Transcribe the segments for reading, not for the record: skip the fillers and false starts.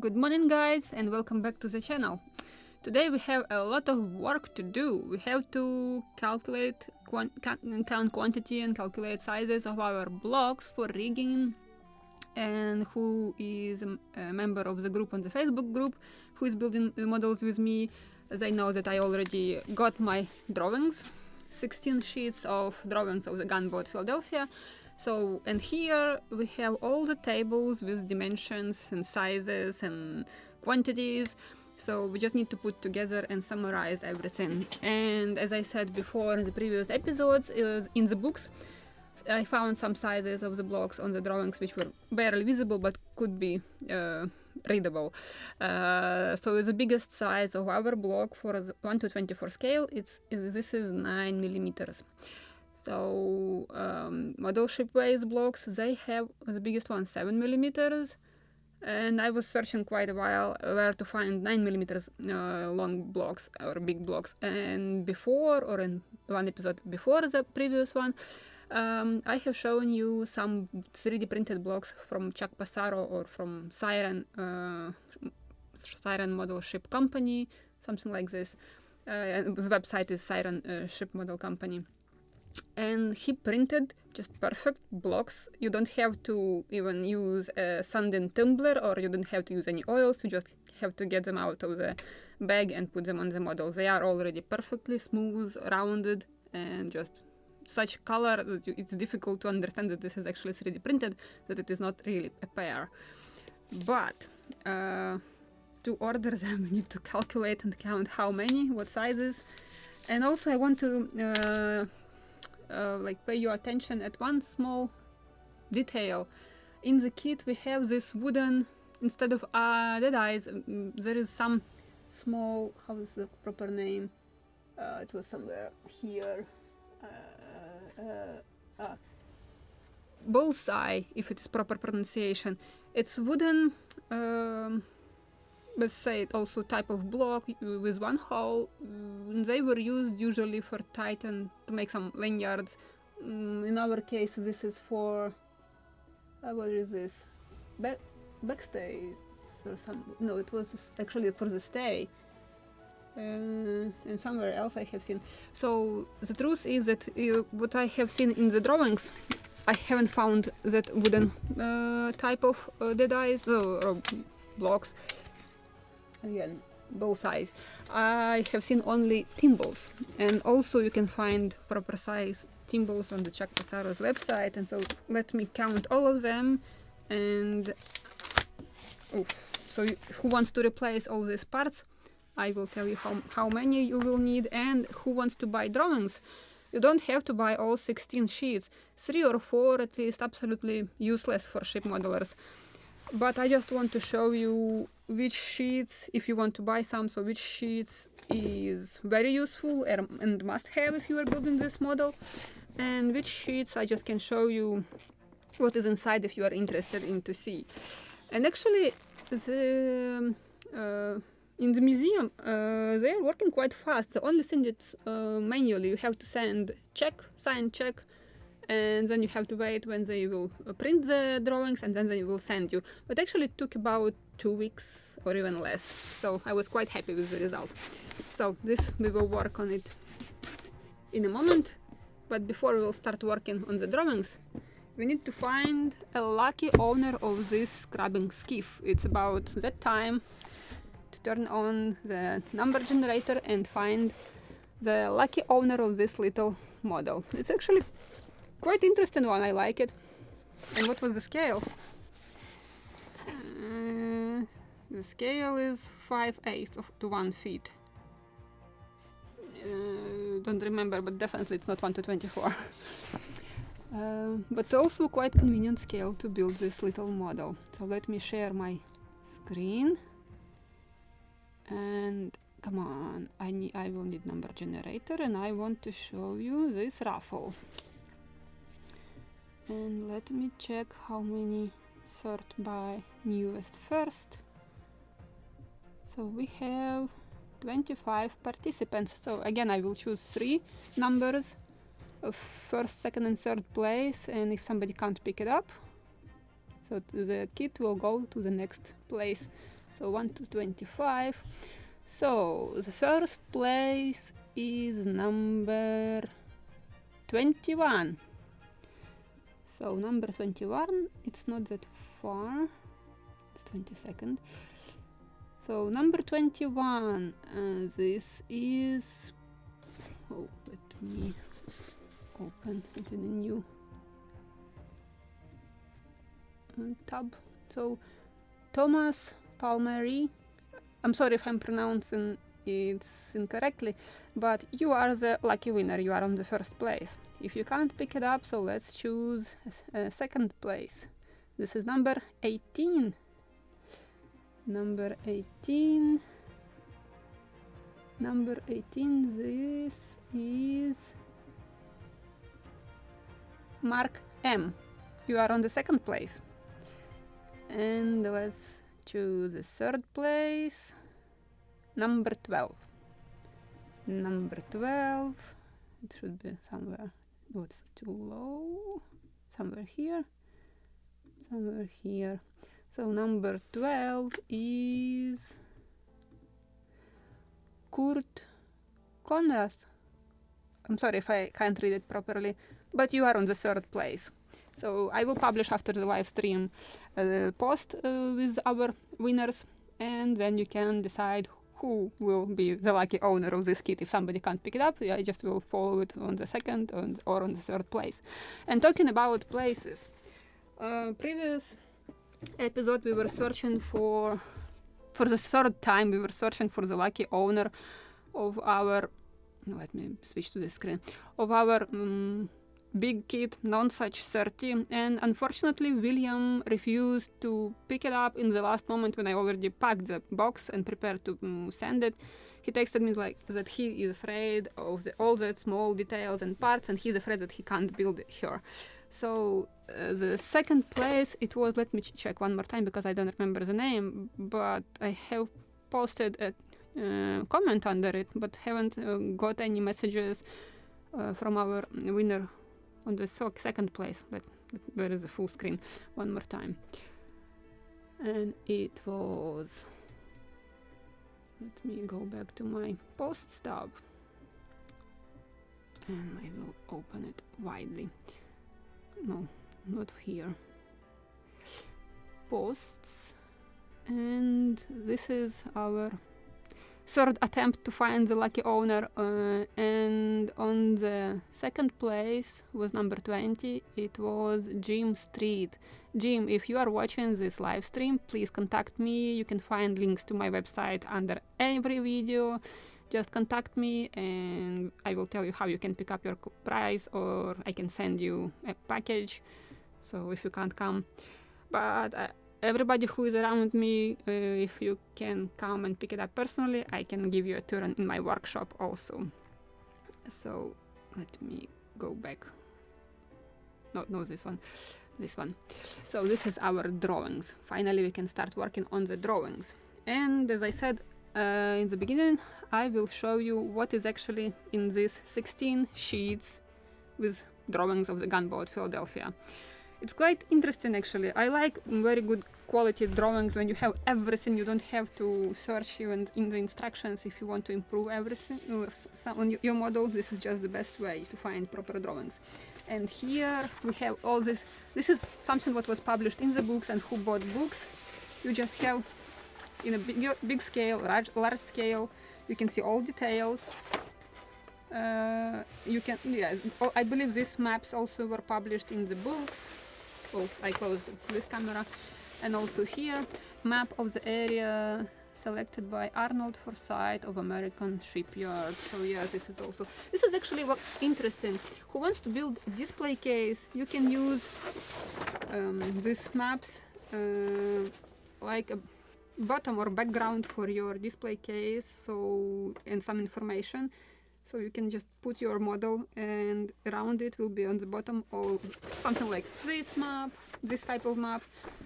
Good morning guys and welcome back to the channel. Today we have a lot of work to do. We have to calculate, count quantity and calculate sizes of our blocks for rigging, and who is a member of the group on the Facebook group who is building models with me. They know that I already got my drawings, 16 sheets of drawings of the Gunboat Philadelphia. So, and here we have all the tables with dimensions and sizes and quantities. So we just need to put together and summarize everything. And as I said before in the previous episodes, in the books, I found some sizes of the blocks on the drawings which were barely visible but could be readable. So the biggest size of our block for the 1:24 scale, this is 9 millimeters. So model Shipways blocks, they have the biggest one 7 millimeters, and I was searching quite a while where to find 9 millimeters long blocks or big blocks. And before, or in one episode before the previous one, I have shown you some 3D printed blocks from Chuck Passaro or from SYREN, SYREN Model Ship Company, something like this. The website is SYREN Ship Model Company. And he printed just perfect blocks. You don't have to even use a sanding tumbler, or you don't have to use any oils. You just have to get them out of the bag and put them on the model. They are already perfectly smooth, rounded, and just such color that it's difficult to understand that this is actually 3D printed, that it is not really a pair. But to order them, we need to calculate and count how many, what sizes. And also I want to pay your attention at one small detail. In the kit we have this wooden, instead of dead eyes, there is some small, how is the proper name? It was somewhere here. Bullseye, if it is proper pronunciation. It's wooden, let's say it also type of block with one hole. They were used usually for Titan to make some lanyards. In our case this is for what is this? Backstays or some, no, it was actually for the stay. And somewhere else I have seen. So the truth is that what I have seen in the drawings, I haven't found that wooden type of dead eyes or blocks. Again, both size. I have seen only thimbles, and also you can find proper size thimbles on the Chuck Passaro's website. And so let me count all of them. And so who wants to replace all these parts, I will tell you how many you will need. And who wants to buy drawings, you don't have to buy all 16 sheets. 3 or 4 at least, absolutely useless for ship modelers. But I just want to show you which sheets, if you want to buy some, so which sheets is very useful and must have if you are building this model, and which sheets I just can show you what is inside if you are interested in to see. And actually in the museum they are working quite fast. The only thing that's manually, you have to sign check, and then you have to wait when they will print the drawings, and then they will send you. But actually it took about 2 weeks or even less. So I was quite happy with the result. So this, we will work on it in a moment. But before we will start working on the drawings, we need to find a lucky owner of this scrubbing skiff. It's about that time to turn on the number generator and find the lucky owner of this little model. It's actually quite interesting one, I like it. And what was the scale? The scale is 5/8 to 1 feet. Don't remember, but definitely it's not 1:24. But also quite convenient scale to build this little model. So let me share my screen. And come on, I will need number generator, and I want to show you this raffle. And let me check how many sort by newest first. So we have 25 participants. So again, I will choose 3 numbers of first, second and third place, and if somebody can't pick it up, so the kit will go to the next place So 1 to 25. So the first place is number 21. So number 21, it's not that far, it's 22nd. So number 21, this is, oh, let me open it in a new tab. So Thomas Palmieri, I'm sorry if I'm pronouncing it incorrectly, but you are the lucky winner, you are on the first place. If you can't pick it up, so let's choose second place. This is number 18. Number 18. Number 18, this is Mark M. You are on the second place. And let's choose the third place. Number 12. Number 12. It should be somewhere. Oh, it's too low. Somewhere here. Somewhere here. So number 12 is Kurt Konrad. I'm sorry if I can't read it properly, but you are on the third place. So I will publish after the live stream a post with our winners, and then you can decide who will be the lucky owner of this kit. If somebody can't pick it up, I just will follow it on the second or on the third place. And talking about places, previous episode we were searching for the third time, we were searching for the lucky owner of our, let me switch to the screen, of our big kit non-such 30, and unfortunately William refused to pick it up in the last moment when I already packed the box and prepared to send it. He texted me like that he is afraid of all the small details and parts, and he's afraid that he can't build it here. So the second place, it was, let me check one more time because I don't remember the name, but I have posted a comment under it, but haven't got any messages from our winner on the second place. But where is the full screen? One more time. And it was, let me go back to my posts tab, and I will open it widely. No, not here. Posts, and this is our third attempt to find the lucky owner, and on the second place was number 20. It was Jim Street. Jim, if you are watching this live stream, please contact me. You can find links to my website under every video. Just contact me and I will tell you how you can pick up your prize, or I can send you a package, so if you can't come. But everybody who is around me, if you can come and pick it up personally, I can give you a tour in my workshop also. So let me go back. No, this one. This one. So this is our drawings. Finally we can start working on the drawings. And as I said in the beginning, I will show you what is actually in these 16 sheets with drawings of the Gunboat Philadelphia. It's quite interesting actually. I like very good quality drawings when you have everything. You don't have to search even in the instructions if you want to improve everything on your model. This is just the best way to find proper drawings. And here we have all this. This is something what was published in the books, and who bought books. You just have in a big scale, large scale. You can see all details. You can, yeah, I believe these maps also were published in the books. Oh, I closed this camera. And also here, map of the area selected by Arnold Forsyth of American Shipyard. So yeah, this is actually what interesting. Who wants to build a display case, you can use these maps like a bottom or background for your display case, so, and some information. So you can just put your model, and around it will be on the bottom or something like this map, this type of map.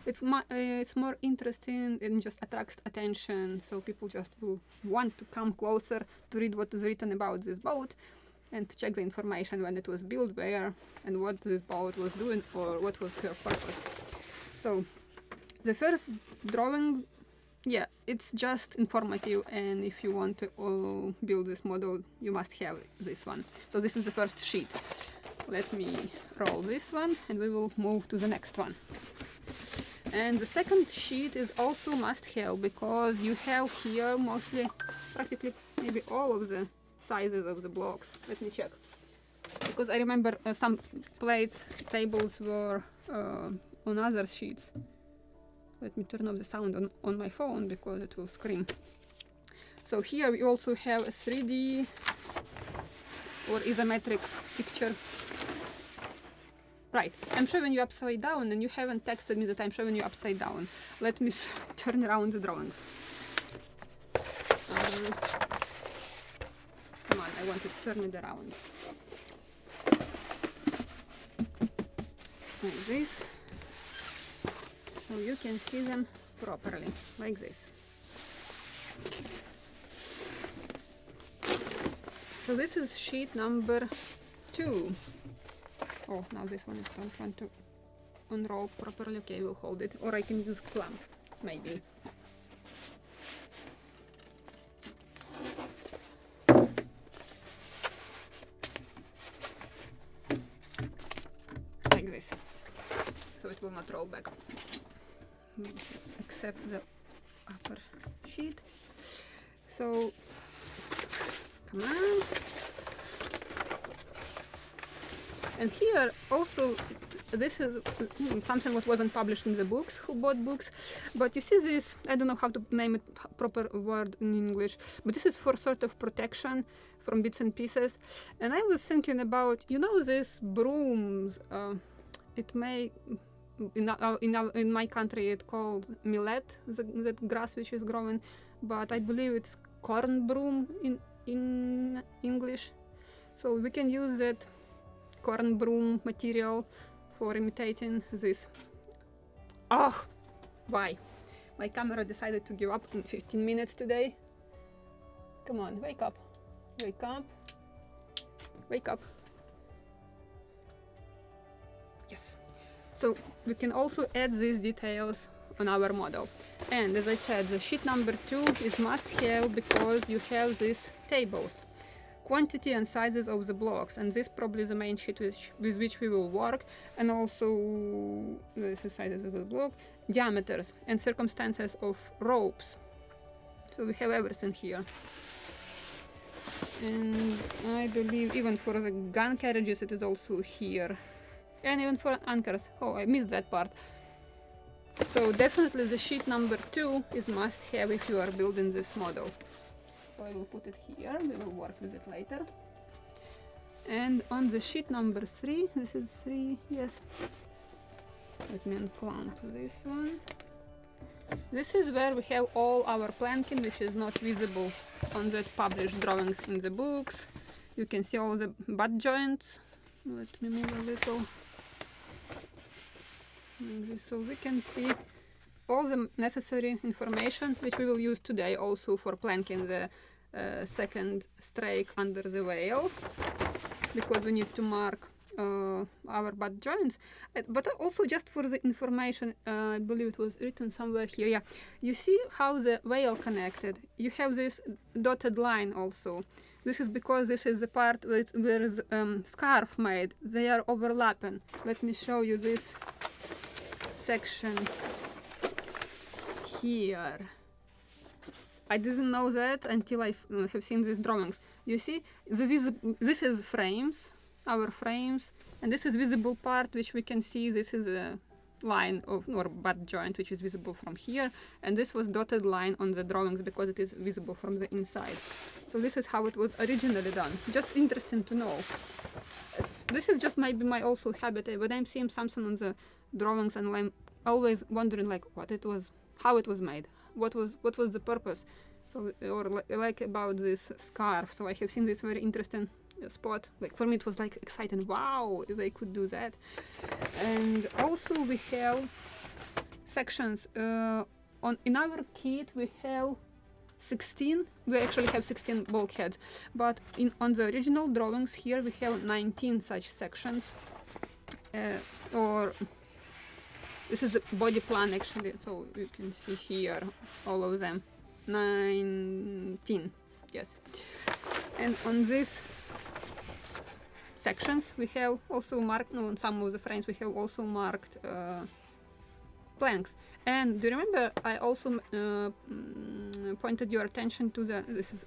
It's more interesting and just attracts attention, so people just will want to come closer to read what is written about this boat and to check the information, when it was built, where, and what this boat was doing, or what was her purpose. So the first drawing yeah, it's just informative, and if you want to build this model, you must have this one. So this is the first sheet. Let me roll this one and we will move to the next one. And the second sheet is also must have, because you have here mostly, practically maybe all of the sizes of the blocks. Let me check. Because I remember some plates, tables were on other sheets. Let me turn off the sound on my phone because it will scream. So here we also have a 3D or isometric picture. Right, I'm showing you upside down and you haven't texted me that I'm showing you upside down. Let me turn around the drawings. Come on, I want to turn it around. Like this. So you can see them properly, like this. So this is sheet number 2. Oh, now this one is not trying to unroll properly. Okay, we'll hold it. Or I can use clamp, maybe. Like this. So it will not roll back. Except the upper sheet. So, come on. And here also, this is something what wasn't published in the books, who bought books, but you see this, I don't know how to name it, proper word in English, but this is for sort of protection from bits and pieces. And I was thinking about, you know, these brooms, it may, in my country it's called millet, that grass which is growing, but I believe it's corn broom in English. So we can use that corn broom material for imitating this. Oh, why? My camera decided to give up in 15 minutes today. Come on, wake up. Wake up. Wake up. Yes. So we can also add these details on our model. And as I said, the sheet number 2 is must have because you have these tables. Quantity and sizes of the blocks, and this probably is the main sheet with which we will work, and also the sizes of the block, diameters and circumstances of ropes. So we have everything here. And I believe even for the gun carriages it is also here. And even for anchors. Oh, I missed that part. So definitely the sheet number 2 is must have if you are building this model. So I will put it here, we will work with it later. And on the sheet number 3, this is 3, yes. Let me unclamp this one. This is where we have all our planking, which is not visible on the published drawings in the books. You can see all the butt joints. Let me move a little. So we can see all the necessary information which we will use today also for planking the second strake under the whale, because we need to mark our butt joints, but also just for the information, I believe it was written somewhere here. Yeah, you see how the whale connected. You have this dotted line also. This is because this is the part where is scarf made. They are overlapping. Let me show you this section here. I didn't know that until I have seen these drawings. You see, this is frames, our frames, and this is visible part which we can see. This is a line of or butt joint which is visible from here, and this was dotted line on the drawings because it is visible from the inside. So this is how it was originally done. Just interesting to know. This is just maybe my also habit, but I'm seeing something on the drawings and I'm always wondering like what it was, how it was made, what was the purpose. So, or like about this scarf. So I have seen this very interesting spot. Like for me it was like exciting. Wow, they could do that. And also we have sections in our kit. We have 16. We actually have 16 bulkheads, but on the original drawings here we have 19 such sections, or this is the body plan actually, so you can see here all of them. 19, yes. And on these sections we have also marked, no, on some of the frames we have also marked planks. And do you remember I also pointed your attention to this is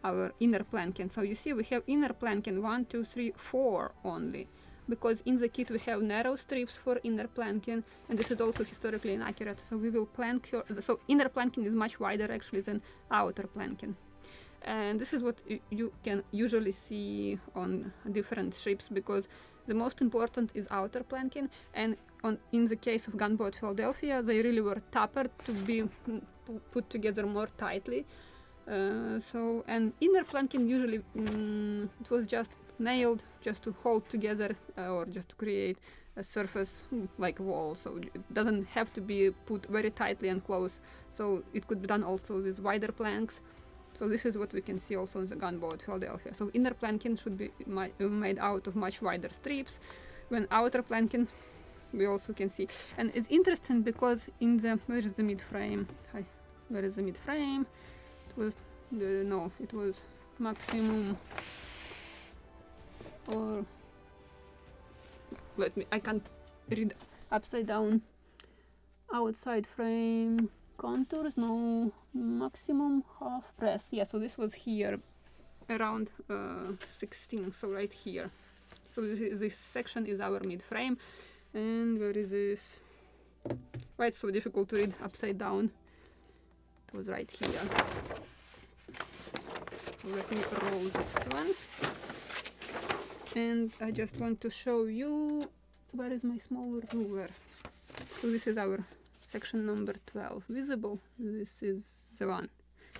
our inner planking. So you see we have inner planking 1, 2, 3, 4 only, because in the kit we have narrow strips for inner planking, and this is also historically inaccurate. So we will plank so inner planking is much wider actually than outer planking. And this is what you can usually see on different ships, because the most important is outer planking, and in the case of Gunboat Philadelphia they really were tougher to be put together more tightly. And inner planking usually it was just nailed just to hold together or just to create a surface like a wall, so it doesn't have to be put very tightly and close, so it could be done also with wider planks. So this is what we can see also in the Gunboat Philadelphia. So inner planking should be made out of much wider strips, when outer planking we also can see. And it's interesting because in the, where is the mid frame? Where is the mid frame? It was no, it was maximum, or let me, I can't read upside down. Outside frame contours, no, maximum half press. Yeah, so this was here around 16, so right here. So this section is our mid frame. And where is this? Why it's so difficult to read upside down? It was right here. So let me roll this one. And I just want to show you, where is my smaller ruler? So this is our section number 12. Visible? This is the one.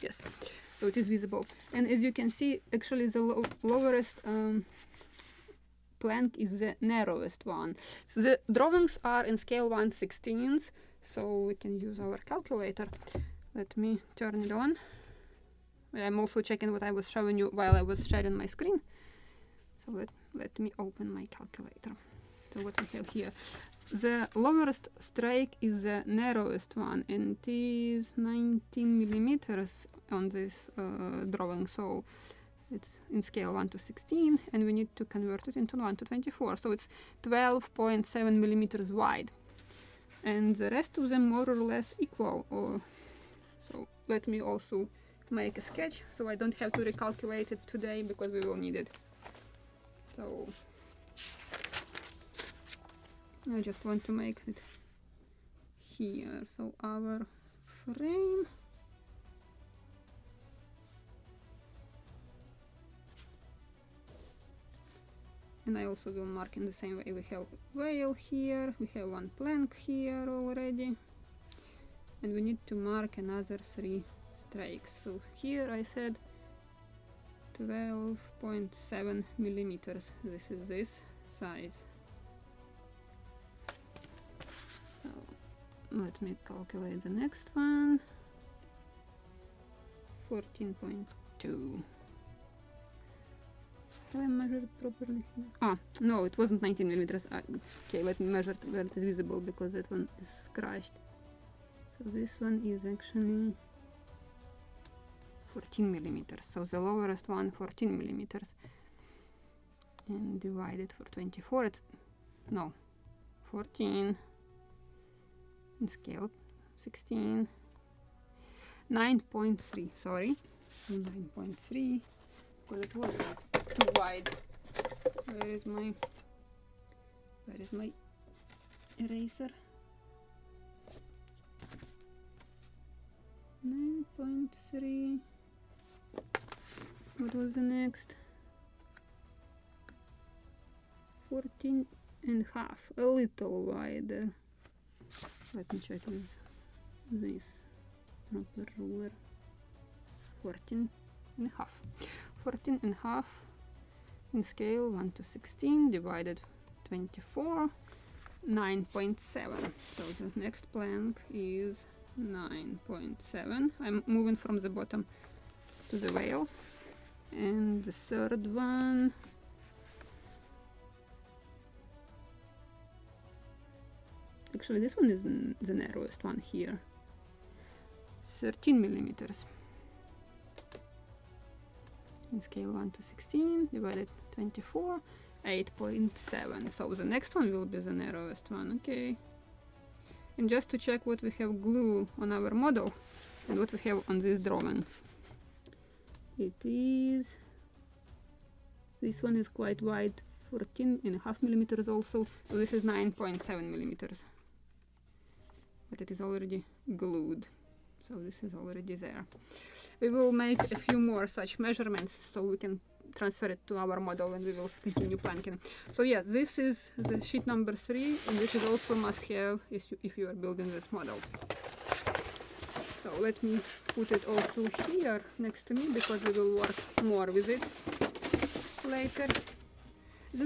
Yes. So it is visible. And as you can see, actually the lowest plank is the narrowest one. So the drawings are in scale 1/16, so we can use our calculator. Let me turn it on. I'm also checking what I was showing you while I was sharing my screen. So let me open my calculator. So what we have here. The lowest strike is the narrowest one, and it is 19 millimeters on this drawing. So it's in scale 1/16, and we need to convert it into 1/24. So it's 12.7 millimeters wide. And the rest of them more or less equal. So let me also make a sketch, so I don't have to recalculate it today because we will need it. So I just want to make it here. So our frame, and I also will mark in the same way. We have whale here, we have one plank here already, and we need to mark another 3 strikes. So here I said 12.7 millimeters. This is this size. So let me calculate the next one. 14.2. Have I measured properly here? Ah, no, it wasn't 19 millimeters. Okay, let me measure where it is visible, because that one is scratched. So this one is actually 14 millimeters. So the lowest one, 14 millimeters. And divided for 24, it's, no, 14. And scale 16. 9.3, sorry. 9.3, because it was too wide. Where is my eraser? 9.3. What was the next? 14 and a half, a little wider. Let me check with this proper ruler. 14 and a half. 14 and a half in scale 1/16 divided 24, 9.7. So the next plank is 9.7. I'm moving from the bottom to the whale. And the third one, Actually, this one is the narrowest one here. 13 millimeters. In scale 1 to 16 divided 24, 8.7. So the next one will be the narrowest one. Okay. And just to check what we have glue on our model and what we have on this drawing. It is, this one is quite wide, 14.5 millimeters also, so this is 9.7 millimeters. But it is already glued, so this is already there. We will make a few more such measurements so we can transfer it to our model and we will continue planking. So yeah, this is the sheet number 3, and this is also must have if you are building this model. So let me put it also here next to me because we will work more with it later. The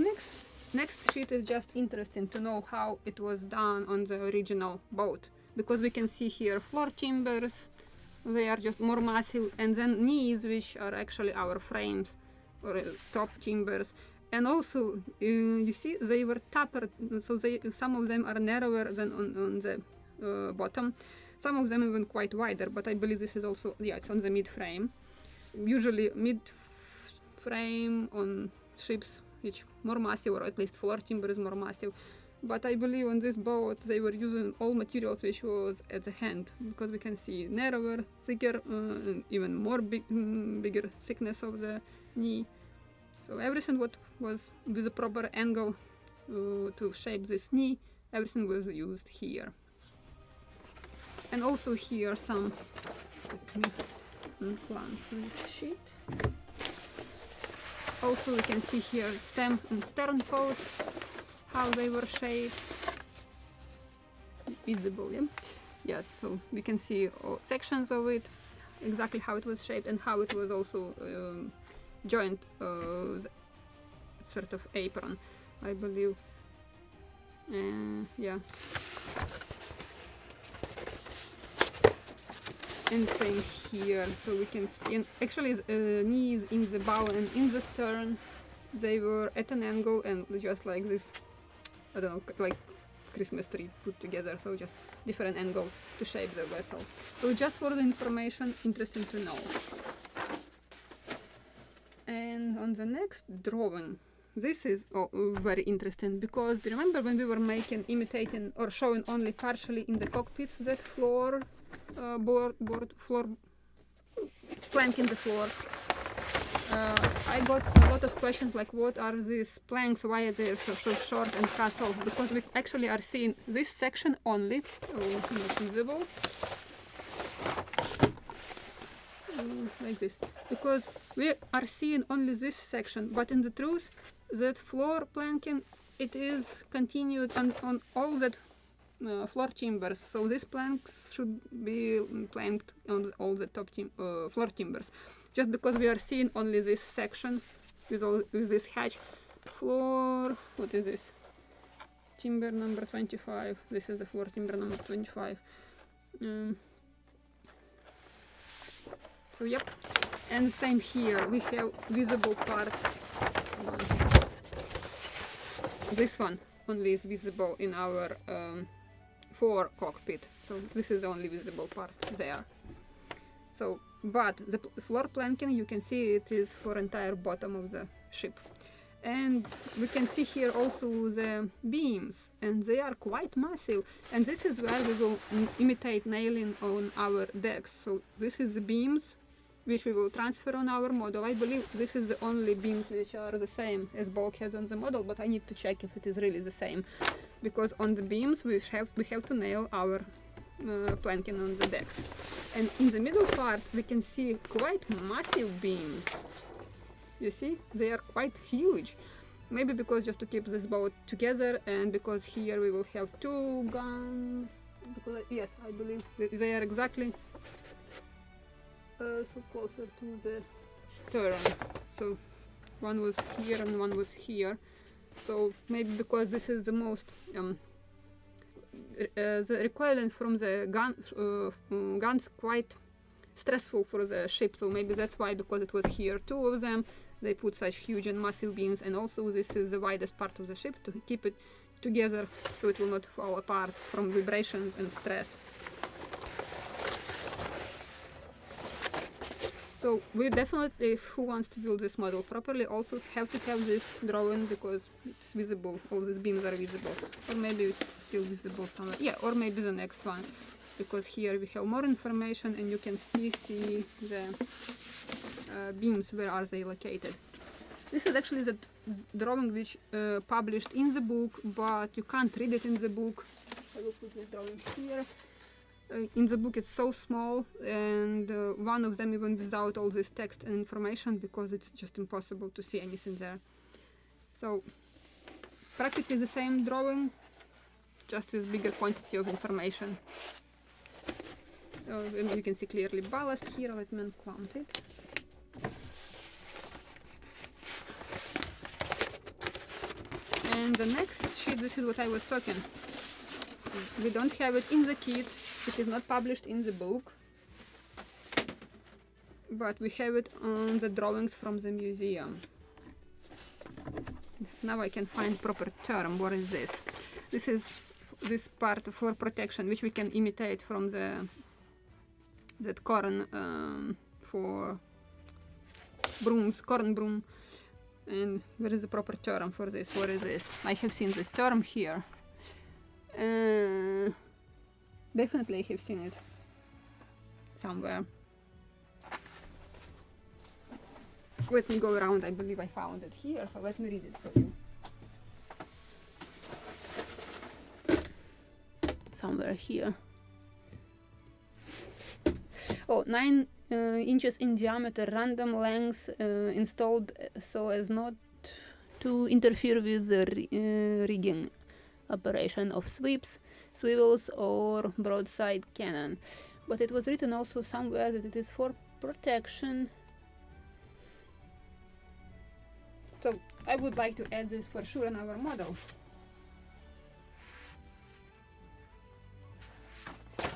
next sheet is just interesting to know how it was done on the original boat, because we can see here floor timbers, they are just more massive, and then knees, which are actually our frames or top timbers. And also you see they were tapered, so some of them are narrower than on the bottom. Some of them even quite wider, but I believe this is also, yeah, it's on the mid frame. Usually mid frame on ships which more massive, or at least floor timber is more massive. But I believe on this boat they were using all materials which was at the hand, because we can see narrower, thicker, even more bigger thickness of the knee. So everything what was with a proper angle to shape this knee, everything was used here. And also here some, let me unplug this sheet. Also we can see here stem and stern post, how they were shaped. Visible, yeah? Yes, so we can see all sections of it, exactly how it was shaped and how it was also joined, sort of apron, I believe. Yeah. And same here, so we can see, and actually knees in the bow and in the stern, they were at an angle and just like this, I don't know, like Christmas tree put together, so just different angles to shape the vessel. So just for the information, interesting to know. And on the next drawing, this is very interesting, because do you remember when we were imitating or showing only partially in the cockpits that floor, floor plank in the floor? I got a lot of questions like, what are these planks, why are they so short and cut off? Because we actually are seeing this section only, not visible, like this, because we are seeing only this section, but in the truth that floor planking, it is continued on all that floor timbers, so these planks should be planked on all the top floor timbers. Just because we are seeing only this section with this hatch floor, what is this? Timber number 25. This is the floor timber number 25. So yep, and same here. We have visible part. This one only is visible in our fore cockpit. So this is the only visible part there. So, but the floor planking, you can see it is for entire bottom of the ship. And we can see here also the beams, and they are quite massive. And this is where we will imitate nailing on our decks. So this is the beams which we will transfer on our model. I believe this is the only beams which are the same as bulkheads on the model, but I need to check if it is really the same. Because on the beams we have to nail our planking on the decks. And in the middle part we can see quite massive beams. You see, they are quite huge. Maybe because just to keep this boat together, and because here we will have two guns. Because yes, I believe they are exactly so closer to the stern. So one was here and one was here. So maybe because this is the most the recoiling from the guns quite stressful for the ship, so maybe that's why, because it was here two of them, they put such huge and massive beams. And also this is the widest part of the ship to keep it together so it will not fall apart from vibrations and stress. So we definitely, if who wants to build this model properly, also have to have this drawing because it's visible, all these beams are visible. Or maybe it's still visible somewhere. Yeah, or maybe the next one, because here we have more information and you can see the beams, where are they located. This is actually the drawing which published in the book, but you can't read it in the book. I will put this drawing here. In the book it's so small, and one of them even without all this text and information, because it's just impossible to see anything there. So practically the same drawing, just with bigger quantity of information. You can see clearly ballast here. Let me unclamp it. And the next sheet, this is what I was talking. We don't have it in the kit. It is not published in the book, but we have it on the drawings from the museum. Now I can find proper term. What is this? This is this part for protection, which we can imitate from that corn for brooms, corn broom. And where is the proper term for this? What is this? I have seen this term here. Definitely I have seen it somewhere. Let me go around. I believe I found it here, so let me read it for you. Somewhere here. Oh, 9 inches in diameter, random length, installed so as not to interfere with the rigging operation of sweeps, swivels or broadside cannon. But it was written also somewhere that it is for protection. So I would like to add this for sure in our model. Let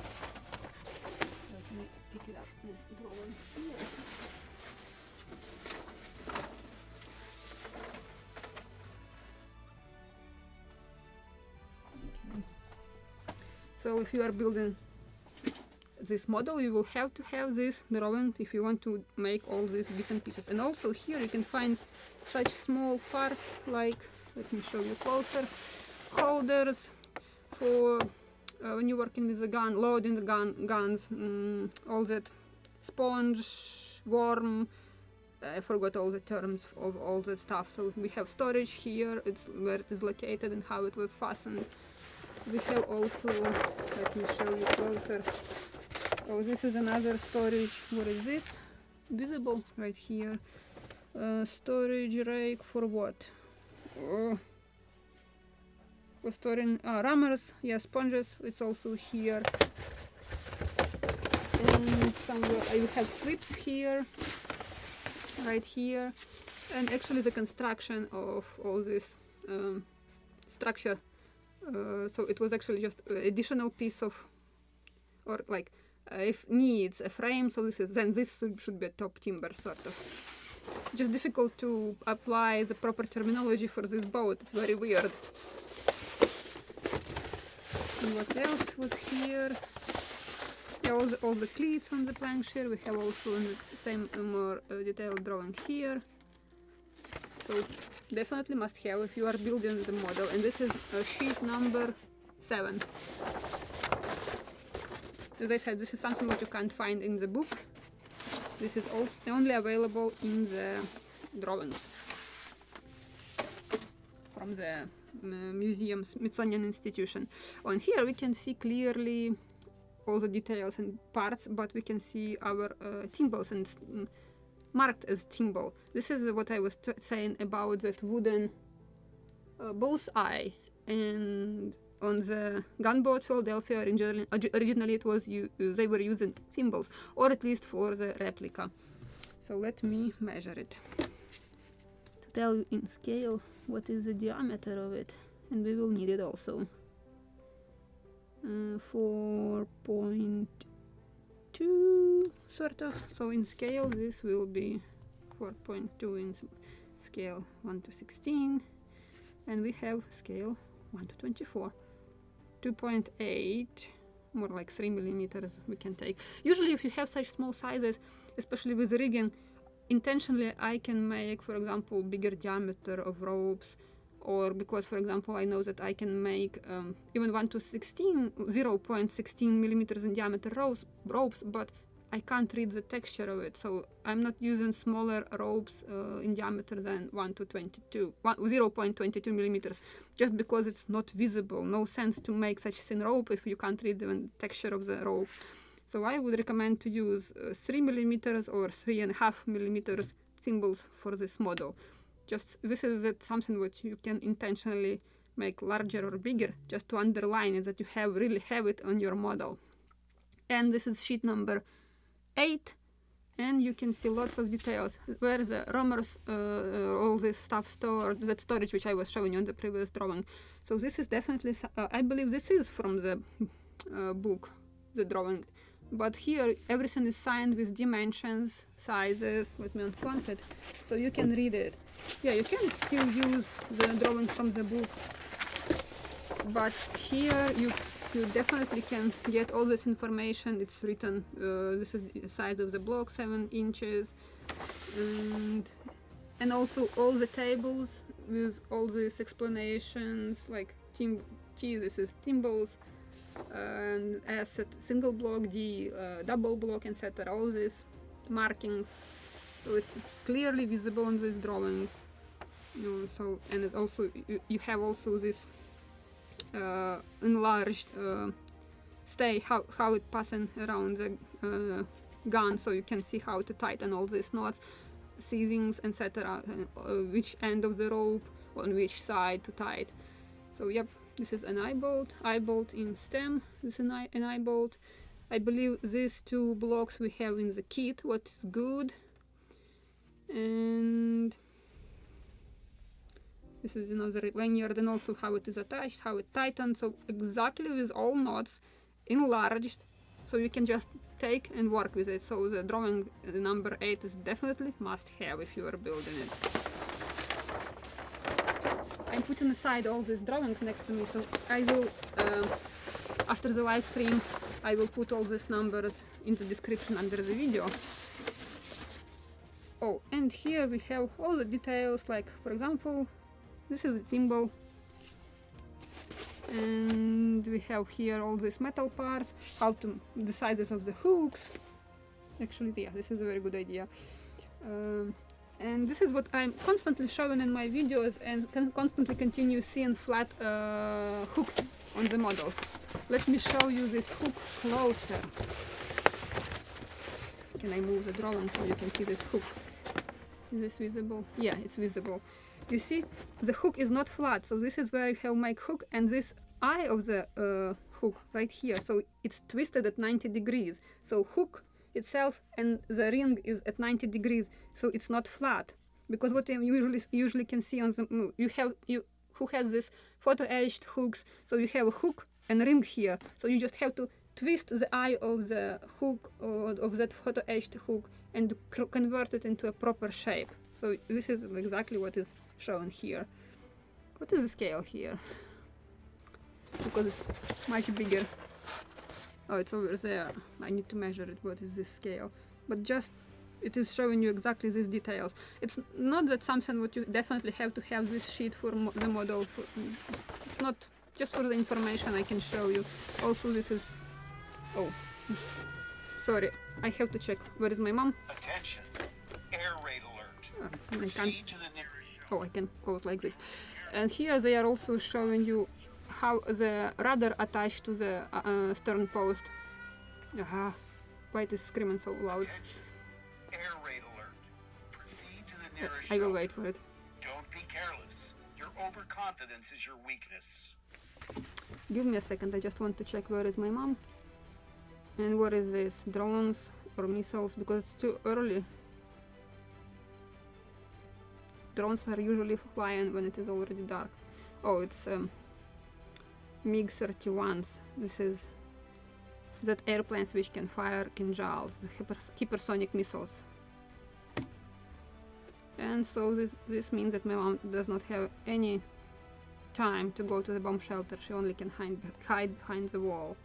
me pick it up, this drawing here. So if you are building this model, you will have to have this drawing if you want to make all these bits and pieces. And also here you can find such small parts like, let me show you closer, holders for when you're working with the gun, loading the guns, all that sponge, worm, I forgot all the terms of all that stuff. So we have storage here, it's where it is located and how it was fastened. We have also, let me show you closer. Oh, this is another storage. What is this? Visible right here. Storage rake for what? For storing rammers, yeah, sponges. It's also here. And somewhere I have sweeps here, right here. And actually the construction of all this structure. So it was actually just an additional piece of, or like, if needs a frame, so this should be a top timber sort of. Just difficult to apply the proper terminology for this boat. It's very weird. And what else was here? Yeah, all the cleats on the plank here. We have also in the same more detailed drawing here. So definitely must have if you are building the model. And this is sheet number 7. As I said, this is something that you can't find in the book. This is also only available in the drawings from the museum, Smithsonian Institution. On here we can see clearly all the details and parts, but we can see our timbals and marked as timbal. This is what I was saying about that wooden bullseye. And on the Gunboat PHILADELPHIA originally it was they were using thimbles, or at least for the replica. So let me measure it to tell you in scale what is the diameter of it, and we will need it also. 4.2 sort of. So in scale this will be 4.2 in scale 1 to 16, and we have scale 1 to 24, 2.8, more like 3 millimeters we can take. Usually if you have such small sizes, especially with rigging, intentionally I can make, for example, bigger diameter of ropes, or because, for example, I know that I can make even 1 to 16, 0.16 millimeters in diameter ropes, but I can't read the texture of it, so I'm not using smaller ropes in diameter than 0.22 millimeters, just because it's not visible. No sense to make such thin rope if you can't read the texture of the rope. So I would recommend to use 3 millimeters or 3.5 millimeters thimbles for this model. Just this is something which you can intentionally make larger or bigger, just to underline it that you really have it on your model. And this is sheet number 8, and you can see lots of details where the roamers, all this stuff stored, that storage which I was showing you on the previous drawing. So this is definitely, I believe this is from the book, the drawing, but here everything is signed with dimensions, sizes. Let me unplug it so you can read it. Yeah, you can still use the drawing from the book, but here you definitely can get all this information. It's written, this is the size of the block, 7 inches, and also all the tables with all these explanations, like T, this is thimbles, and S single block, D double block, etc. All these markings, so it's clearly visible on this drawing. So, and it also you have also this enlarged stay, how it passing around the gun, so you can see how to tighten all these knots, seizings, etc. Which end of the rope on which side to tight. So yep, this is an eye bolt in stem. This is an eye bolt. I believe these 2 blocks we have in the kit, what is good. And this is another lanyard, and also how it is attached, how it tightens, so exactly with all knots enlarged, so you can just take and work with it. So the drawing number 8 is definitely must have if you are building it. I'm putting aside all these drawings next to me, so I will, after the live stream, I will put all these numbers in the description under the video. Oh, and here we have all the details, like, for example, this is a thimble, and we have here all these metal parts, the sizes of the hooks. Actually, yeah, this is a very good idea. And this is what I'm constantly showing in my videos, and can constantly continue seeing flat hooks on the models. Let me show you this hook closer. Can I move the drawing so you can see this hook? Is this visible? Yeah, it's visible. You see, the hook is not flat, so this is where I have my hook, and this eye of the hook right here, so it's twisted at 90 degrees. So hook itself and the ring is at 90 degrees, so it's not flat. Because what you usually can see on the who has this photo etched hooks, so you have a hook and ring here, so you just have to twist the eye of the hook, or of that photo etched hook, and convert it into a proper shape. So this is exactly what is shown here. What is the scale here? Because it's much bigger. Oh, it's over there. I need to measure it. What is this scale? But just it is showing you exactly these details. It's not that something what you definitely have to have this sheet for the model. It's not just for the information I can show you. Also, this is. Oh, sorry. I have to check. Where is my mom? Attention. Air raid alert. I can't. To the nearest. Oh, I can close like this. And here they are also showing you how the rudder attached to the stern post. Why it is screaming so loud? Air raid alert. Proceed to the nearest. I will wait for it. Don't be careless. Your overconfidence is your weakness. Give me a second. I just want to check where is my mom and what is this, drones or missiles, because it's too early. Drones are usually flying when it is already dark. Oh, it's MiG-31s. This is that airplanes which can fire kinjals, hypersonic missiles. And so this means that my mom does not have any time to go to the bomb shelter. She only can hide behind the wall.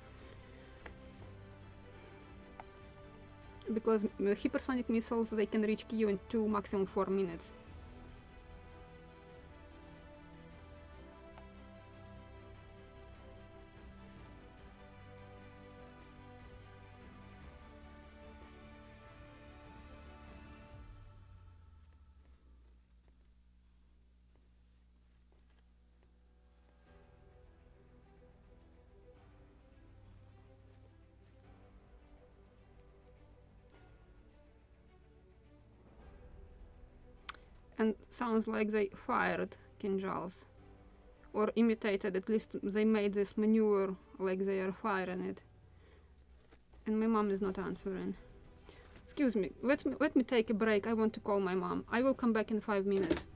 Because hypersonic missiles, they can reach Kyiv in 2, maximum 4 minutes. And sounds like they fired kinjals. Or imitated, at least they made this maneuver like they are firing it. And my mom is not answering. Excuse me, let me take a break. I want to call my mom. I will come back in 5 minutes.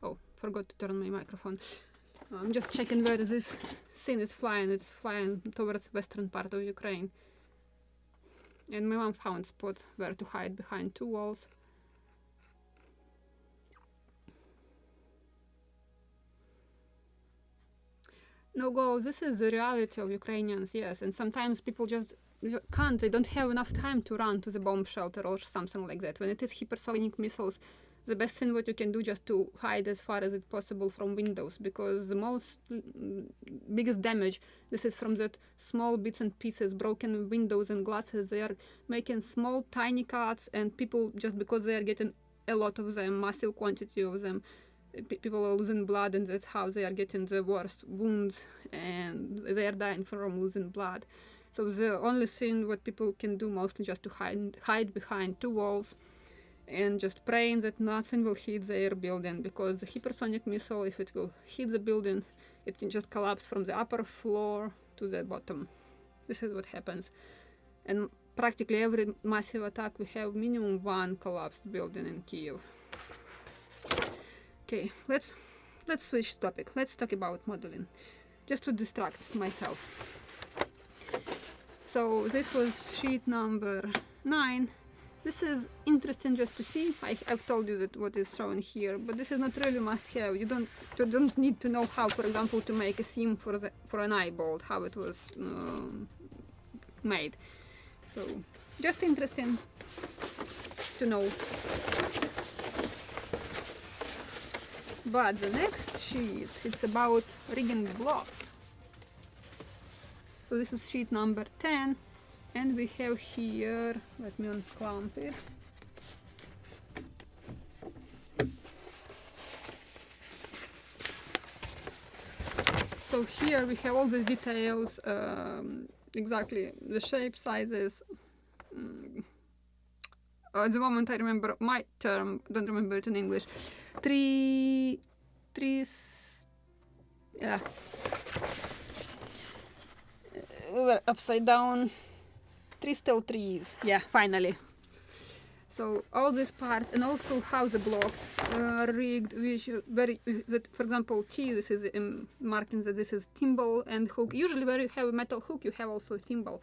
Oh, forgot to turn my microphone. I'm just checking where this scene is flying. It's flying towards western part of Ukraine. And my mom found a spot where to hide behind 2 walls. No go, this is the reality of Ukrainians, yes. And sometimes people just can't, they don't have enough time to run to the bomb shelter or something like that. When it is hypersonic missiles, the best thing what you can do just to hide as far as it possible from windows, because the most biggest damage, this is from that small bits and pieces, broken windows and glasses. They are making small tiny cuts, and people, just because they are getting a lot of them, massive quantity of them, people are losing blood, and that's how they are getting the worst wounds, and they are dying from losing blood. So the only thing what people can do mostly just to hide behind two walls and just praying that nothing will hit their building, because the hypersonic missile, if it will hit the building, it can just collapse from the upper floor to the bottom. This is what happens. And practically every massive attack we have minimum one collapsed building in Kiev. Okay, let's switch topic. Let's talk about modeling, just to distract myself. So this was sheet number 9. This is interesting just to see. I've told you that what is shown here, but this is not really must-have. You don't need to know how, for example, to make a seam for an eyeball, how it was made. So just interesting to know. But the next sheet, it's about rigging blocks. So this is sheet number 10, and we have here, let me unclamp it. So here we have all these details, exactly the shape, sizes. At the moment I remember my term, don't remember it in English. Yeah. We were upside down. 3 still trees. Yeah, finally. So all these parts, and also how the blocks are rigged, which that, for example, T, this is marking that this is thimble and hook. Usually where you have a metal hook, you have also a thimble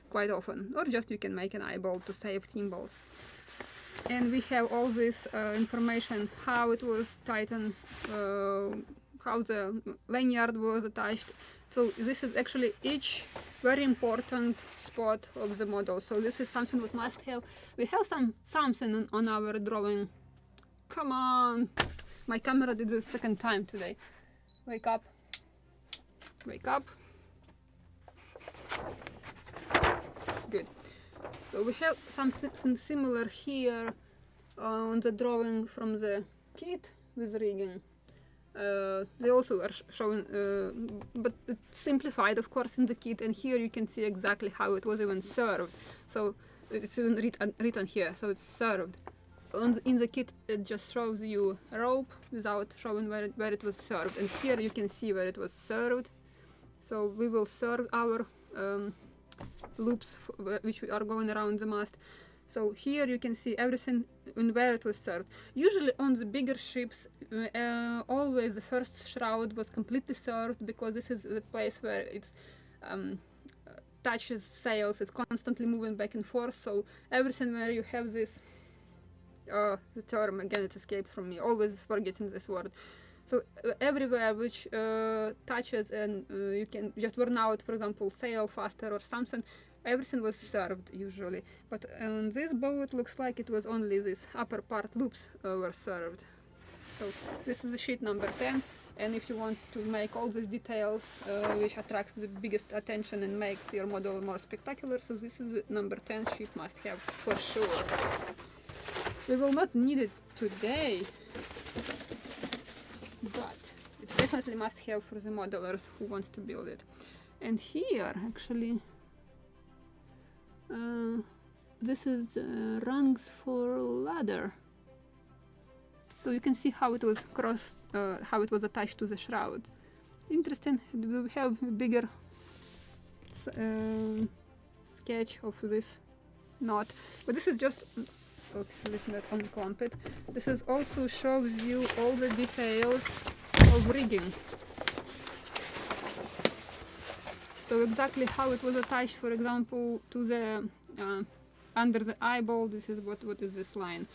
quite often, or just you can make an eyeball to save thimbles. And we have all this information, how it was tightened, how the lanyard was attached. So this is actually each very important spot of the model. So this is something we must have. We have something on our drawing. Come on! My camera did this second time today. Wake up. Wake up. Good. So we have something similar here on the drawing from the kit with rigging. They also are shown, but it's simplified, of course, in the kit, and here you can see exactly how it was even served. So it's even written here, so it's served. In the kit it just shows you a rope without showing where it was served, and here you can see where it was served. So we will serve our loops which are going around the mast. So here you can see everything and where it was served. Usually on the bigger ships, always the first shroud was completely served, because this is the place where it touches sails, it's constantly moving back and forth. So everything where you have this, the term again it escapes from me, always forgetting this word. So everywhere which touches and you can just burn out, for example, sail faster or something, everything was served usually. But on this boat looks like it was only this upper part loops were served. So this is the sheet number 10, and if you want to make all these details which attracts the biggest attention and makes your model more spectacular, so this is the number 10 sheet must have for sure. We will not need it today, but it's definitely must have for the modelers who wants to build it. And here actually this is rungs for ladder. So you can see how it was crossed, how it was attached to the shroud. Interesting. We have a bigger sketch of this knot, but this is just. Okay, let me unclamp it. This is also shows you all the details of rigging. So exactly how it was attached, for example, to the under the eyeball. This is what is this line?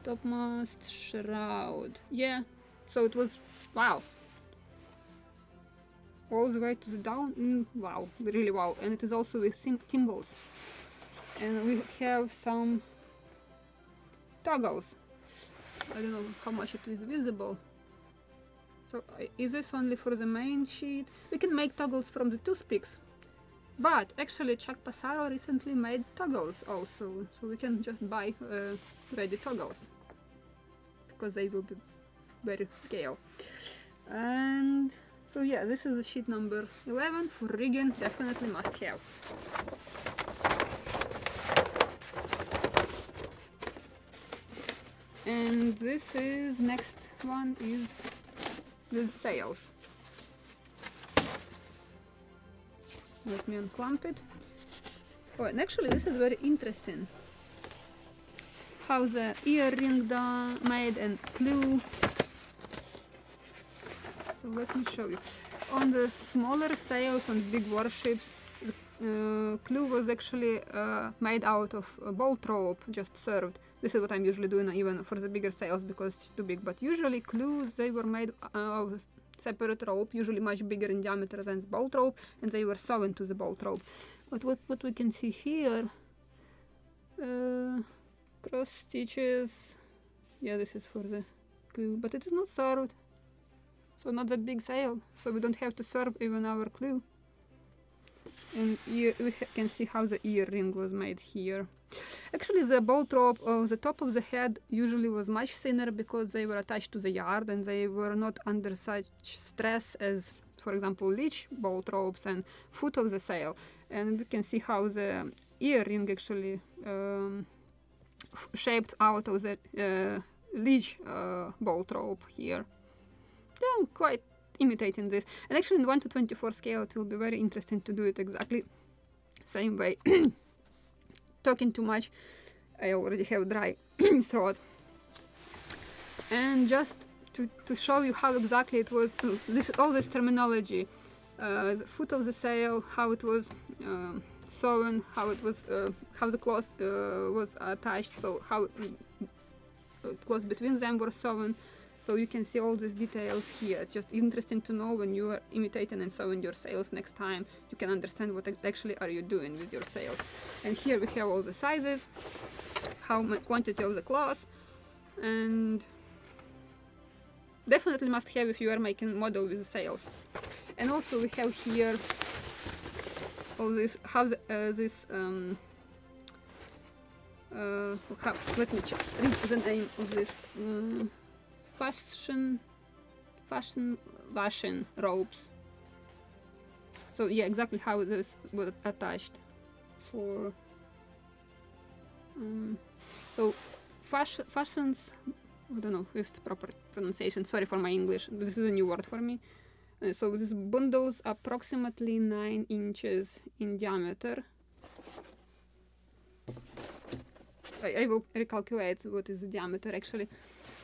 Topmast shroud. Yeah. So it was wow. All the way to the down. Wow, really wow. And it is also with thimbles. And we have some toggles. I don't know how much it is visible. So is this only for the main sheet? We can make toggles from the toothpicks, but actually Chuck Passaro recently made toggles also, so we can just buy ready toggles because they will be very scale. And so yeah, this is the sheet number 11 for rigging, definitely must have. And this is, next one is with sails. Let me unclamp it. Oh, and actually this is very interesting. How the earring made and clue. So let me show you. On the smaller sails on big warships, the clue was actually made out of bolt rope, just served. This is what I'm usually doing even for the bigger sails because it's too big. But usually clues, they were made of separate rope, usually much bigger in diameter than the bolt rope, and they were sewn to the bolt rope. But what we can see here, cross stitches. Yeah, this is for the clue, but it is not served. So not that big sail, so we don't have to serve even our clue. And we can see how the earring was made here. Actually, the bolt rope of the top of the head usually was much thinner because they were attached to the yard and they were not under such stress as, for example, leech bolt ropes and foot of the sail. And we can see how the earring actually shaped out of the leech bolt rope here. Yeah, quite imitating this. And actually in 1:24 scale it will be very interesting to do it exactly same way. Talking too much, I already have dry throat. And just to show you how exactly it was, all this terminology, the foot of the sail, how it was sewn, how it was, how the cloth was attached, so how cloth between them were sewn. So you can see all these details here. It's just interesting to know when you are imitating and sewing your sails next time. You can understand what actually are you doing with your sails. And here we have all the sizes, how much quantity of the cloth, and definitely must have if you are making model with the sails. And also we have here all this, how let me read the name of this. Fashion lashing ropes. So yeah, exactly how this was attached for so fashions, I don't know if it's proper pronunciation, sorry for my English, this is a new word for me. So these bundles approximately 9 inches in diameter. I will recalculate what is the diameter actually.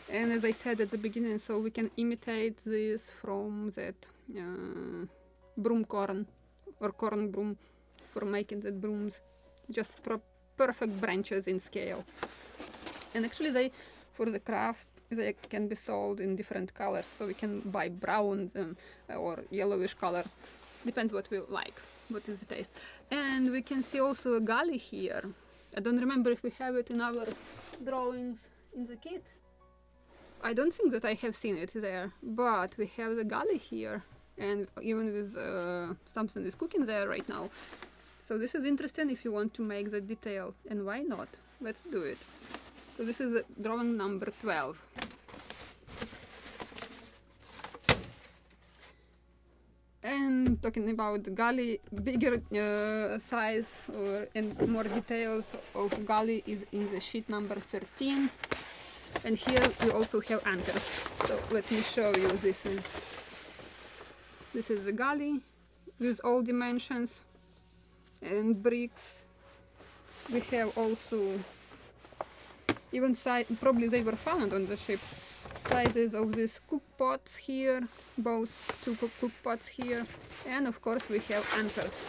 And as I said at the beginning, so we can imitate this from that broom corn or corn broom for making the brooms. Just perfect branches in scale. And actually they, for the craft, they can be sold in different colors. So we can buy brown or yellowish color. Depends what we like, what is the taste. And we can see also a galley here. I don't remember if we have it in our drawings in the kit. I don't think that I have seen it there, but we have the galley here, and even with something is cooking there right now. So this is interesting if you want to make the detail, and why not? Let's do it. So this is drawing number 12. And talking about the galley, bigger size and more details of galley is in the sheet number 13. And here we also have anchors. So let me show you. This is the galley with all dimensions and bricks. We have also even probably they were found on the ship. Sizes of these cook pots here, both two cook pots here, and of course we have anchors.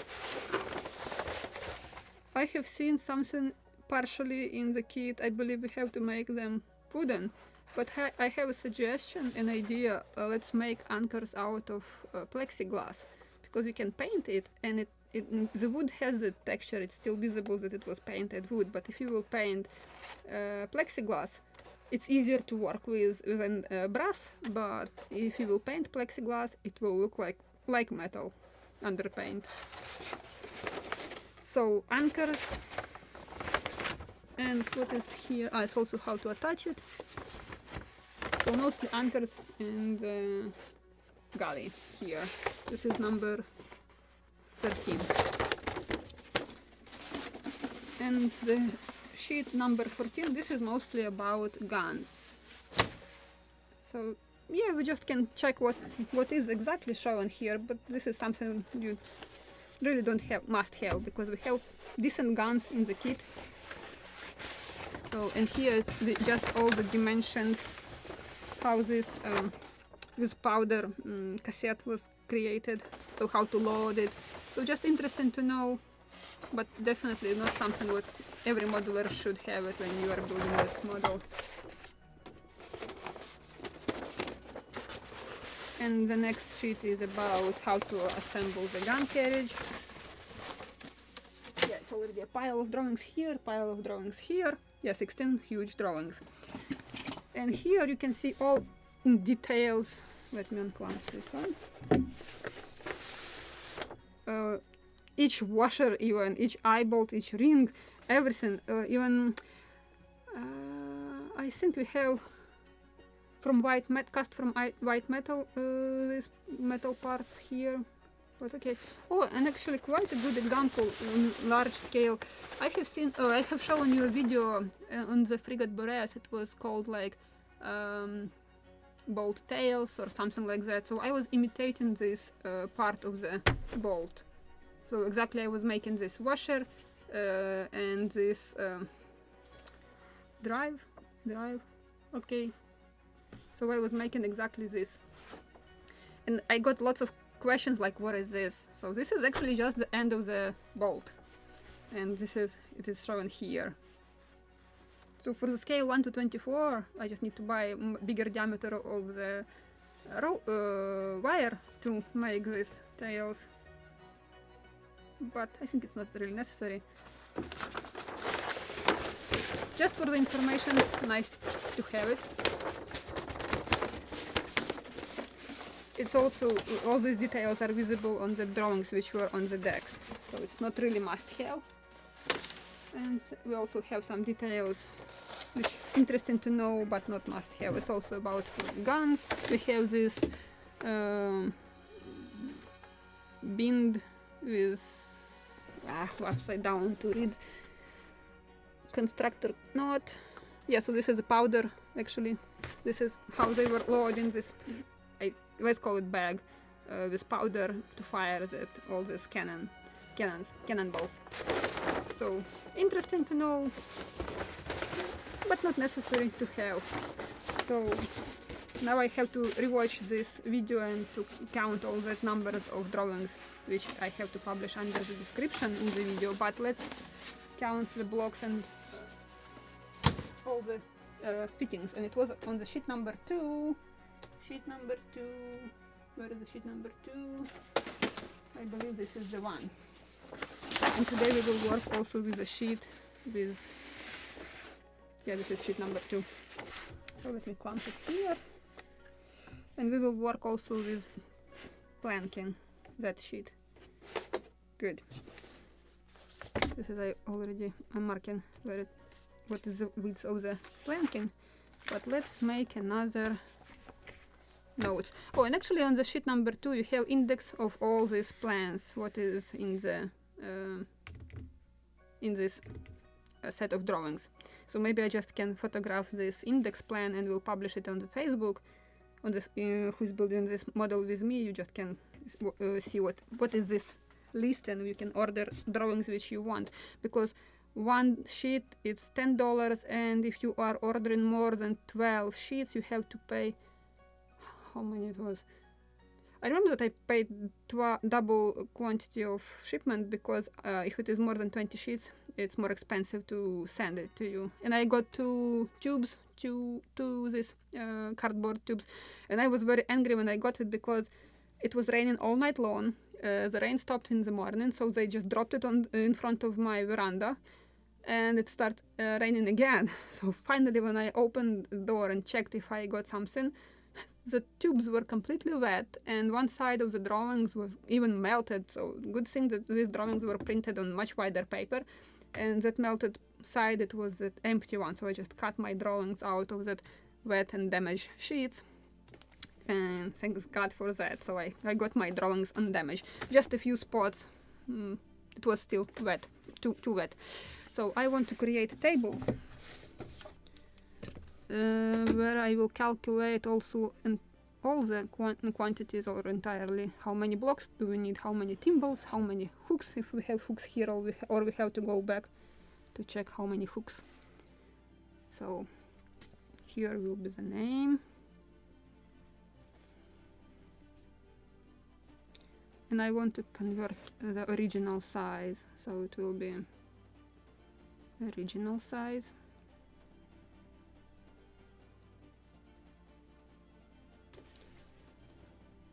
I have seen something partially in the kit. I believe we have to make them wooden, but I have a suggestion, an idea. Let's make anchors out of plexiglass, because you can paint it and the wood has the texture. It's still visible that it was painted wood, but if you will paint plexiglass, it's easier to work with than brass, but if you will paint plexiglass, it will look like metal under paint. So anchors, and what is here? It's also how to attach it. So mostly anchors and galley here. This is number 13. And the sheet number 14, this is mostly about guns. So yeah, we just can check what is exactly shown here, but this is something you really must have, because we have decent guns in the kit. So, and here is just all the dimensions, how this powder cassette was created, so how to load it. So just interesting to know, but definitely not something what every modeler should have it when you are building this model. And the next sheet is about how to assemble the gun carriage. Yeah, it's already a pile of drawings here, pile of drawings here. Yeah, 16 huge drawings. And here you can see all in details. Let me unclamp this one. Each washer, even each eye bolt, each ring, everything. Even I think we have from cast from white metal, these metal parts here. But okay. Oh, and actually quite a good example on large scale. I have shown you a video on the frigate Boreas. It was called like bolt tails or something like that. So I was imitating this part of the bolt. So exactly, I was making this washer and this drive. Okay. So I was making exactly this, and I got lots of questions like, what is this? So this is actually just the end of the bolt, and it is shown here. So for the scale 1 to 24, I just need to buy a bigger diameter of the wire to make these tails, but I think it's not really necessary. Just for the information, nice to have it. It's also, all these details are visible on the drawings which were on the deck, so it's not really must-have. And we also have some details which interesting to know but not must-have. It's also about guns. We have this bind with upside down to read constructor knot. Yeah, so this is a powder actually. This is how they were loading this, let's call it bag, with powder to fire all these cannonballs. So interesting to know, but not necessary to have. So now I have to rewatch this video and to count all the numbers of drawings which I have to publish under the description in the video. But let's count the blocks and all the fittings. And it was on the sheet number 2. Sheet number 2. Where is the sheet number 2? I believe this is the one. And today we will work also with a sheet with, yeah, this is sheet number 2. So let me clamp it here. And we will work also with planking that sheet. Good. This is I'm marking what is the width of the planking. But let's make another notes. Oh, and actually on the sheet number 2 you have index of all these plans, what is in the in this set of drawings. So maybe I just can photograph this index plan and will publish it on the Facebook. On the who's building this model with me, you just can see what is this list, and you can order drawings which you want, because one sheet it's $10, and if you are ordering more than 12 sheets you have to pay, how many it was? I remember that I paid double quantity of shipment, because if it is more than 20 sheets it's more expensive to send it to you. And I got 2 tubes, this cardboard tubes, and I was very angry when I got it, because it was raining all night long. The rain stopped in the morning, so they just dropped it in front of my veranda, and it started raining again. So finally, when I opened the door and checked if I got something, the tubes were completely wet, and one side of the drawings was even melted. So good thing that these drawings were printed on much wider paper, and that melted side, it was the empty one. So I just cut my drawings out of that wet and damaged sheets, and thanks God for that. So I got my drawings undamaged. Just a few spots, it was still wet, too wet. So I want to create a table where I will calculate also all the quantities, or entirely how many blocks do we need, how many timbals, how many hooks, if we have hooks here, or we have to go back to check how many hooks. So here will be the name, and I want to convert the original size, so it will be original size.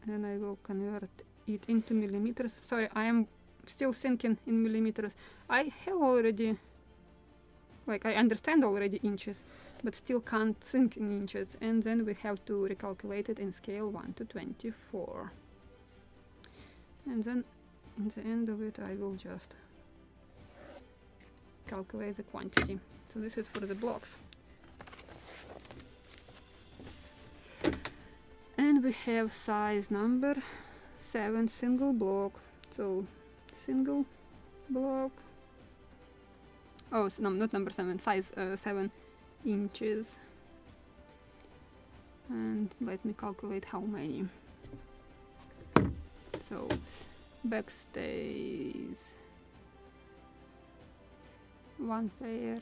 And then I will convert it into millimeters. Sorry, I am still thinking in millimeters. I have already, like, I understand already inches, but still can't think in inches. And then we have to recalculate it in scale 1 to 24. And then in the end of it, I will just calculate the quantity. So this is for the blocks. And we have size number 7, single block. So single block. Oh, no, not number 7, size 7 inches. And let me calculate how many. So back stays 1 pair.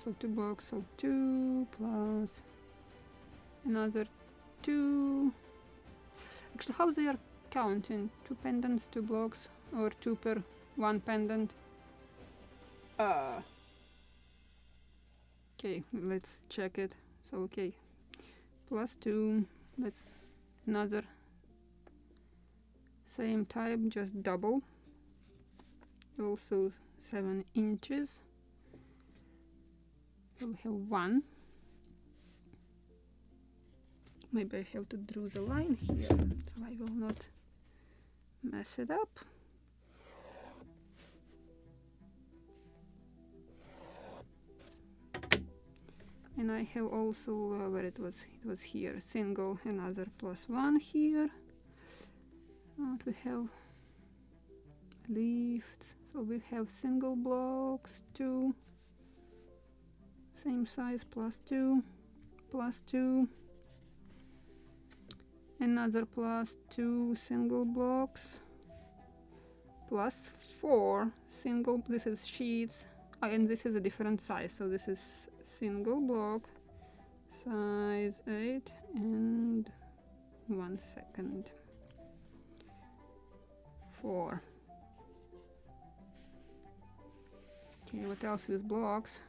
So 2 blocks, so 2 plus another 2. Actually, how they are counting? 2 pendants, 2 blocks, or 2 per 1 pendant? Okay, let's check it. So okay, plus 2. Let's another same type, just double. Also 7 inches. So we have 1. Maybe I have to draw the line here, so I will not mess it up. And I have also where it was here, single, another plus 1 here. And we have lifts, so we have single blocks, 2, same size, plus 2, plus 2. Another plus 2 single blocks, plus 4 single, this is sheets, and this is a different size, so this is single block, size 8, and 1 second, 4. Okay, what else with blocks?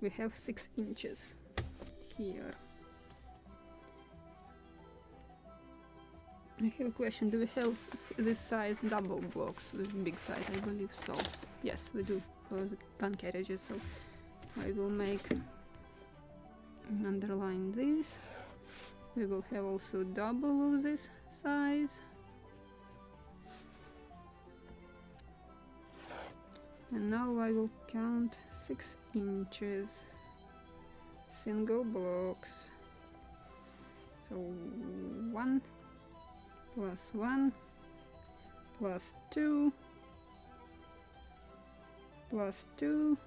We have 6 inches here. I have a question. Do we have this size double blocks with big size? I believe so. Yes, we do for the gun carriages. So I will make underline this. We will have also double of this size. And now I will count 6 inches. Single blocks. So 1. Plus 1, plus 2, plus 2.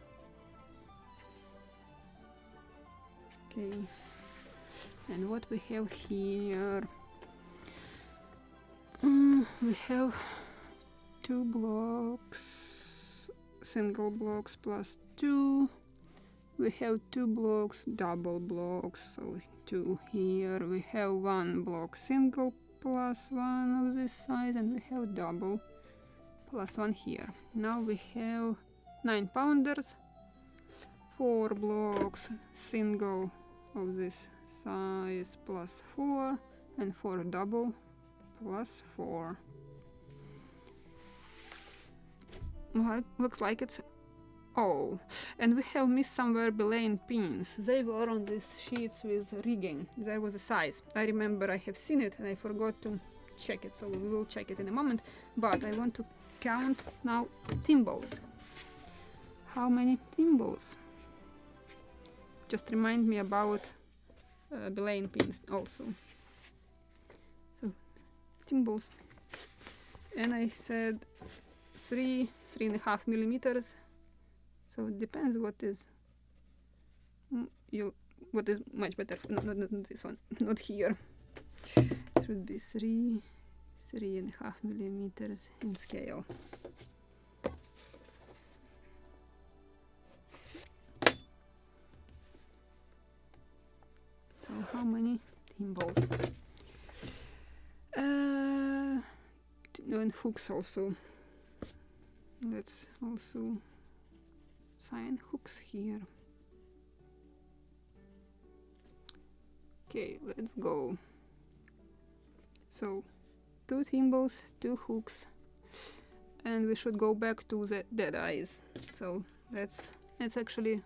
Okay, and what we have here? We have 2 blocks, single blocks plus 2. We have 2 blocks, double blocks, so 2 here. We have 1 block single plus 1 of this size, and we have double plus 1 here. Now we have 9 pounders, 4 blocks single of this size plus 4, and 4 double plus 4. Well, it looks like it's Oh, and we have missed somewhere belaying pins. They were on these sheets with rigging. There was a size. I remember I have seen it and I forgot to check it, so we will check it in a moment. But I want to count now thimbles. How many thimbles? Just remind me about belaying pins also. So, thimbles. And I said 3.5 millimeters. So it depends what is what is much better. Not this one, not here. It should be 3.5 millimeters in scale. So how many thimbles? And hooks also. Let's also sign hooks here. Okay, let's go. So 2 thimbles, 2 hooks, and we should go back to the dead eyes. So that's actually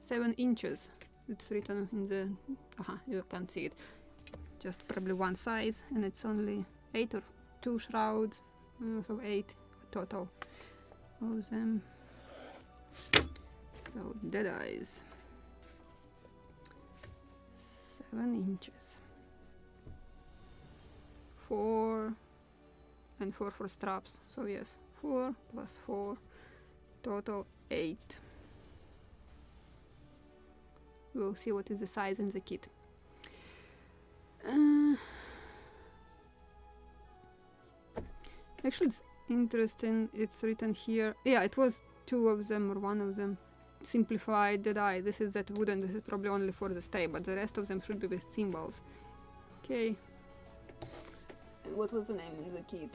7 inches. It's written in the you can't see it, just probably one size, and it's only 8 or 2 shrouds, so 8 total of them. So dead eyes, 7 inches, 4 and 4 for straps. So yes, 4 plus 4, total 8. We'll see what is the size in the kit. Actually, it's interesting. It's written here. Yeah, it was 2 of them or 1 of them. Simplified dead eye. This is that wooden. This is probably only for the stay, but the rest of them should be with thimbles. Okay. What was the name in the kit?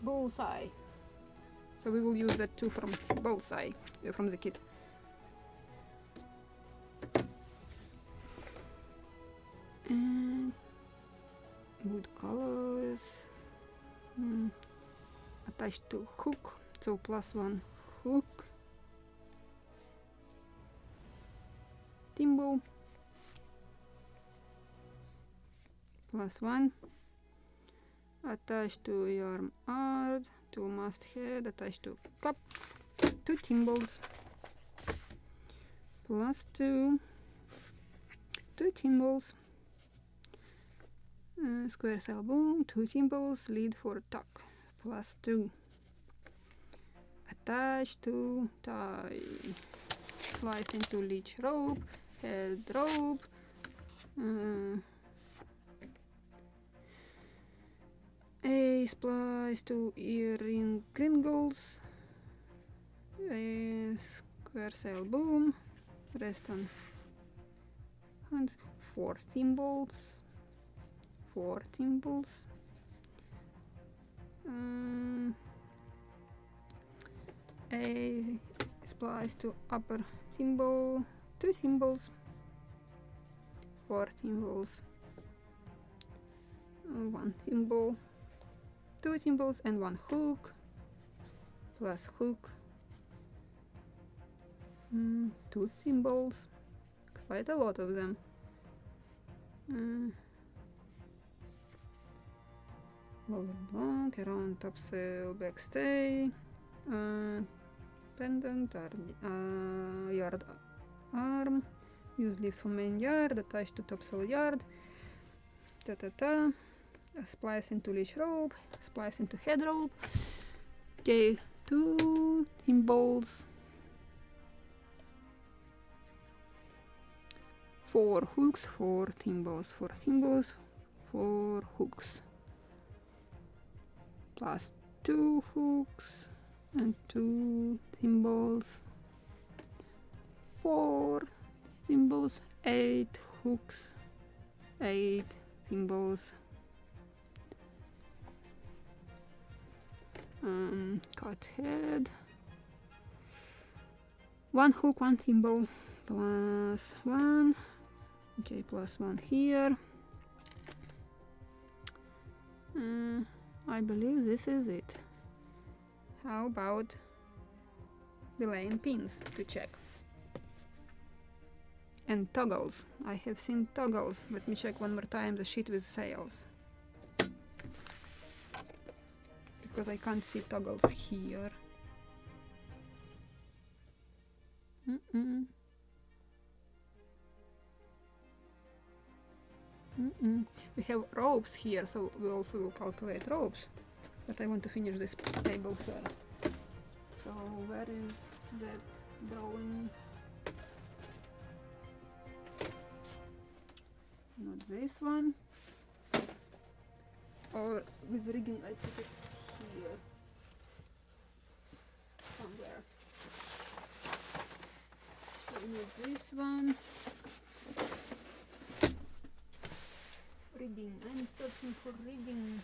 Bullseye. So we will use that too from Bullseye, from the kit. And wood colors. Attached to hook. So +1 hook. Thimble. +1. Attached to yarn art. 2 masthead. Attached to cup. 2 thimbles. +2. 2 thimbles. Square sail boom. 2 thimbles. Lead for tuck. +2. Attached to tie. Sliced into leech rope. Head rope. A splice to earring kringles. A square sail boom. Rest on hands. 4 thimbles. 4 thimbles. A splice to upper thimble. 2 thimbles. 4 thimbles. 1 thimble. 2 thimbles and 1 hook. Plus hook. 2 thimbles. Quite a lot of them. Lower block, around topsail, backstay, pendant, yard arm, use leaves for main yard, attached to topsail yard, a splice into leash rope, splice into head rope. Okay, 2 thimbles, 4 hooks, 4 thimbles, 4 thimbles, 4 hooks. Plus 2 hooks and 2 thimbles, 4 thimbles, 8 hooks, 8 thimbles, cut head, 1 hook, 1 thimble, +1, okay, +1 here. I believe this is it. How about belaying pins to check. And toggles. I have seen toggles. Let me check one more time the sheet with sails. Because I can't see toggles here. We have ropes here, so we also will calculate ropes. But I want to finish this table first. So where is that drawing? Not this one. Or with rigging I put it here. Somewhere. So not this one. Rigging. I'm searching for rigging.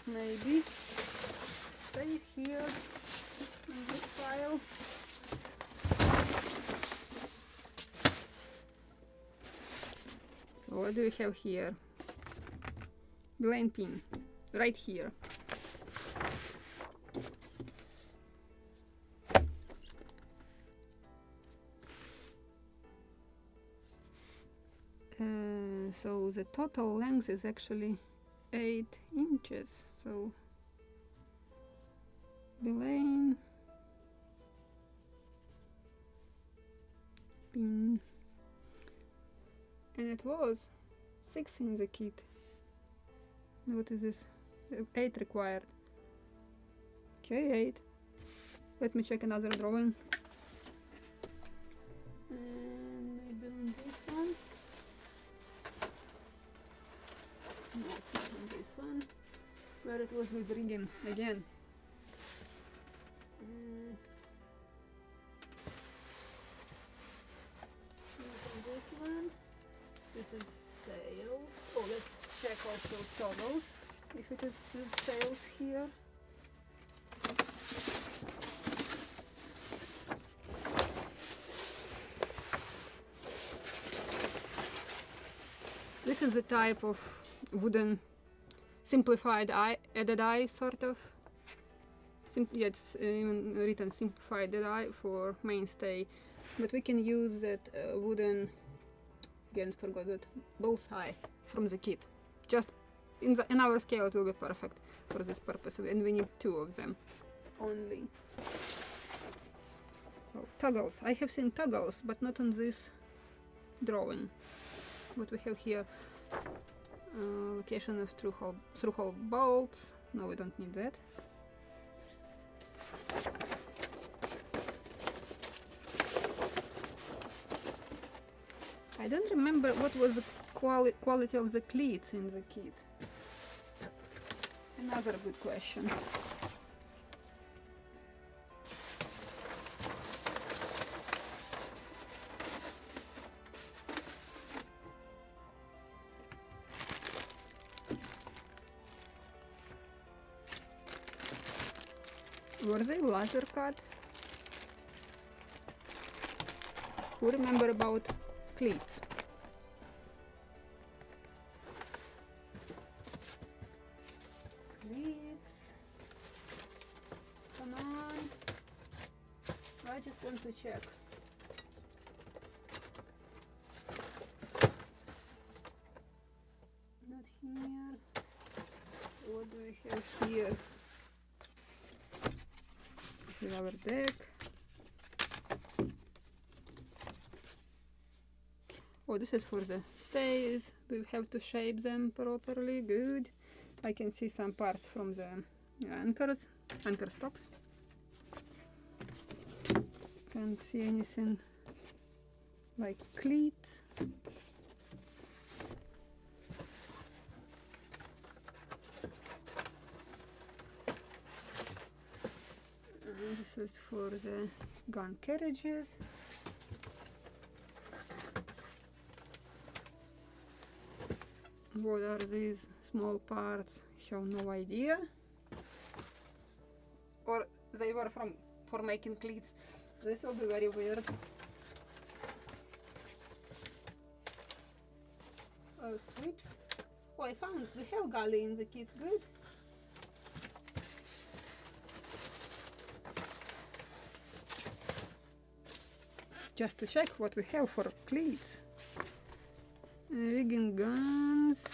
Maybe stay here in this file. So what do we have here? Belaying pin, right here. So the total length is actually 8 inches, so belaying pin, and it was 6 in the kit. What is this? 8 required. Okay, 8. Let me check another drawing. And maybe on this one. No, not on this one. Where it was with rigging again. Not on this one. This is sails. Oh, let's check also toggles. If it is with sails here. This is a type of wooden simplified eye, added eye sort of. Yeah, it's even written simplified added eye for mainstay, but we can use that wooden, again forgot that, bullseye from the kit. Just in our scale it will be perfect for this purpose, and we need 2 of them only. So toggles, I have seen toggles, but not on this drawing. What we have here, location of through-hole bolts. No, we don't need that. I don't remember what was the quality of the cleats in the kit. Another good question. Were they laser cut? Who remember about cleats? Cleats. Come on. I just want to check. Not here. What do we have here? With our deck. Oh, this is for the stays. We have to shape them properly. Good. I can see some parts from the anchor stocks. Can't see anything like cleats. This is for the gun carriages. What are these small parts? I have no idea. they were for making cleats. This will be very weird. Sweeps. Oh, I found we have galley in the kit. Good. Just to check what we have for cleats. Rigging guns.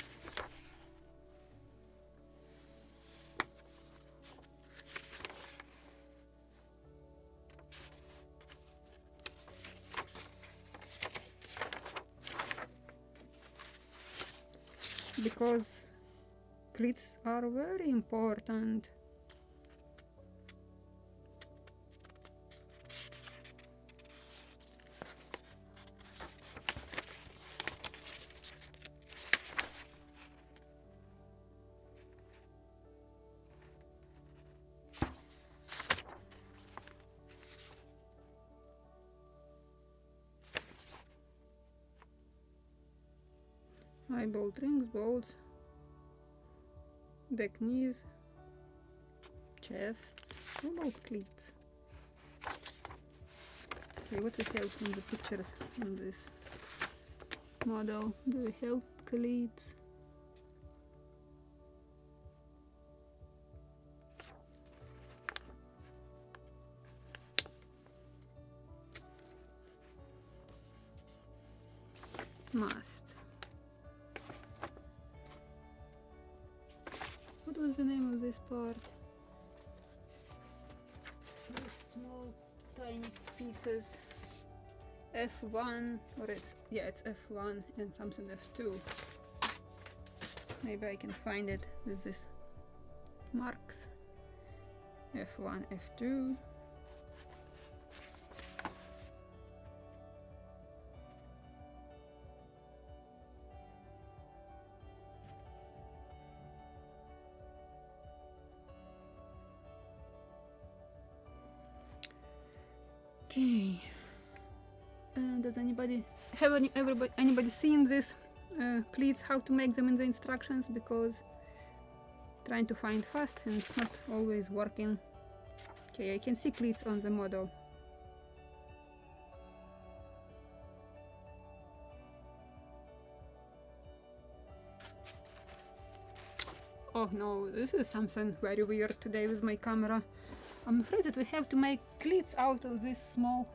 Because cleats are very important. High bolt rings, bolts, deck knees, chests. How about cleats? Okay, what we have from the pictures in this model? Do we have cleats? Mast. What was the name of this part? These small tiny pieces. F1, or it's F1 and something F2. Maybe I can find it with this marks. F1, F2. Okay. Does anybody seen this cleats, how to make them in the instructions? Because trying to find fast and it's not always working. Okay, I can see cleats on the model. Oh no, this is something very weird today with my camera. I'm afraid that we have to make cleats out of this small.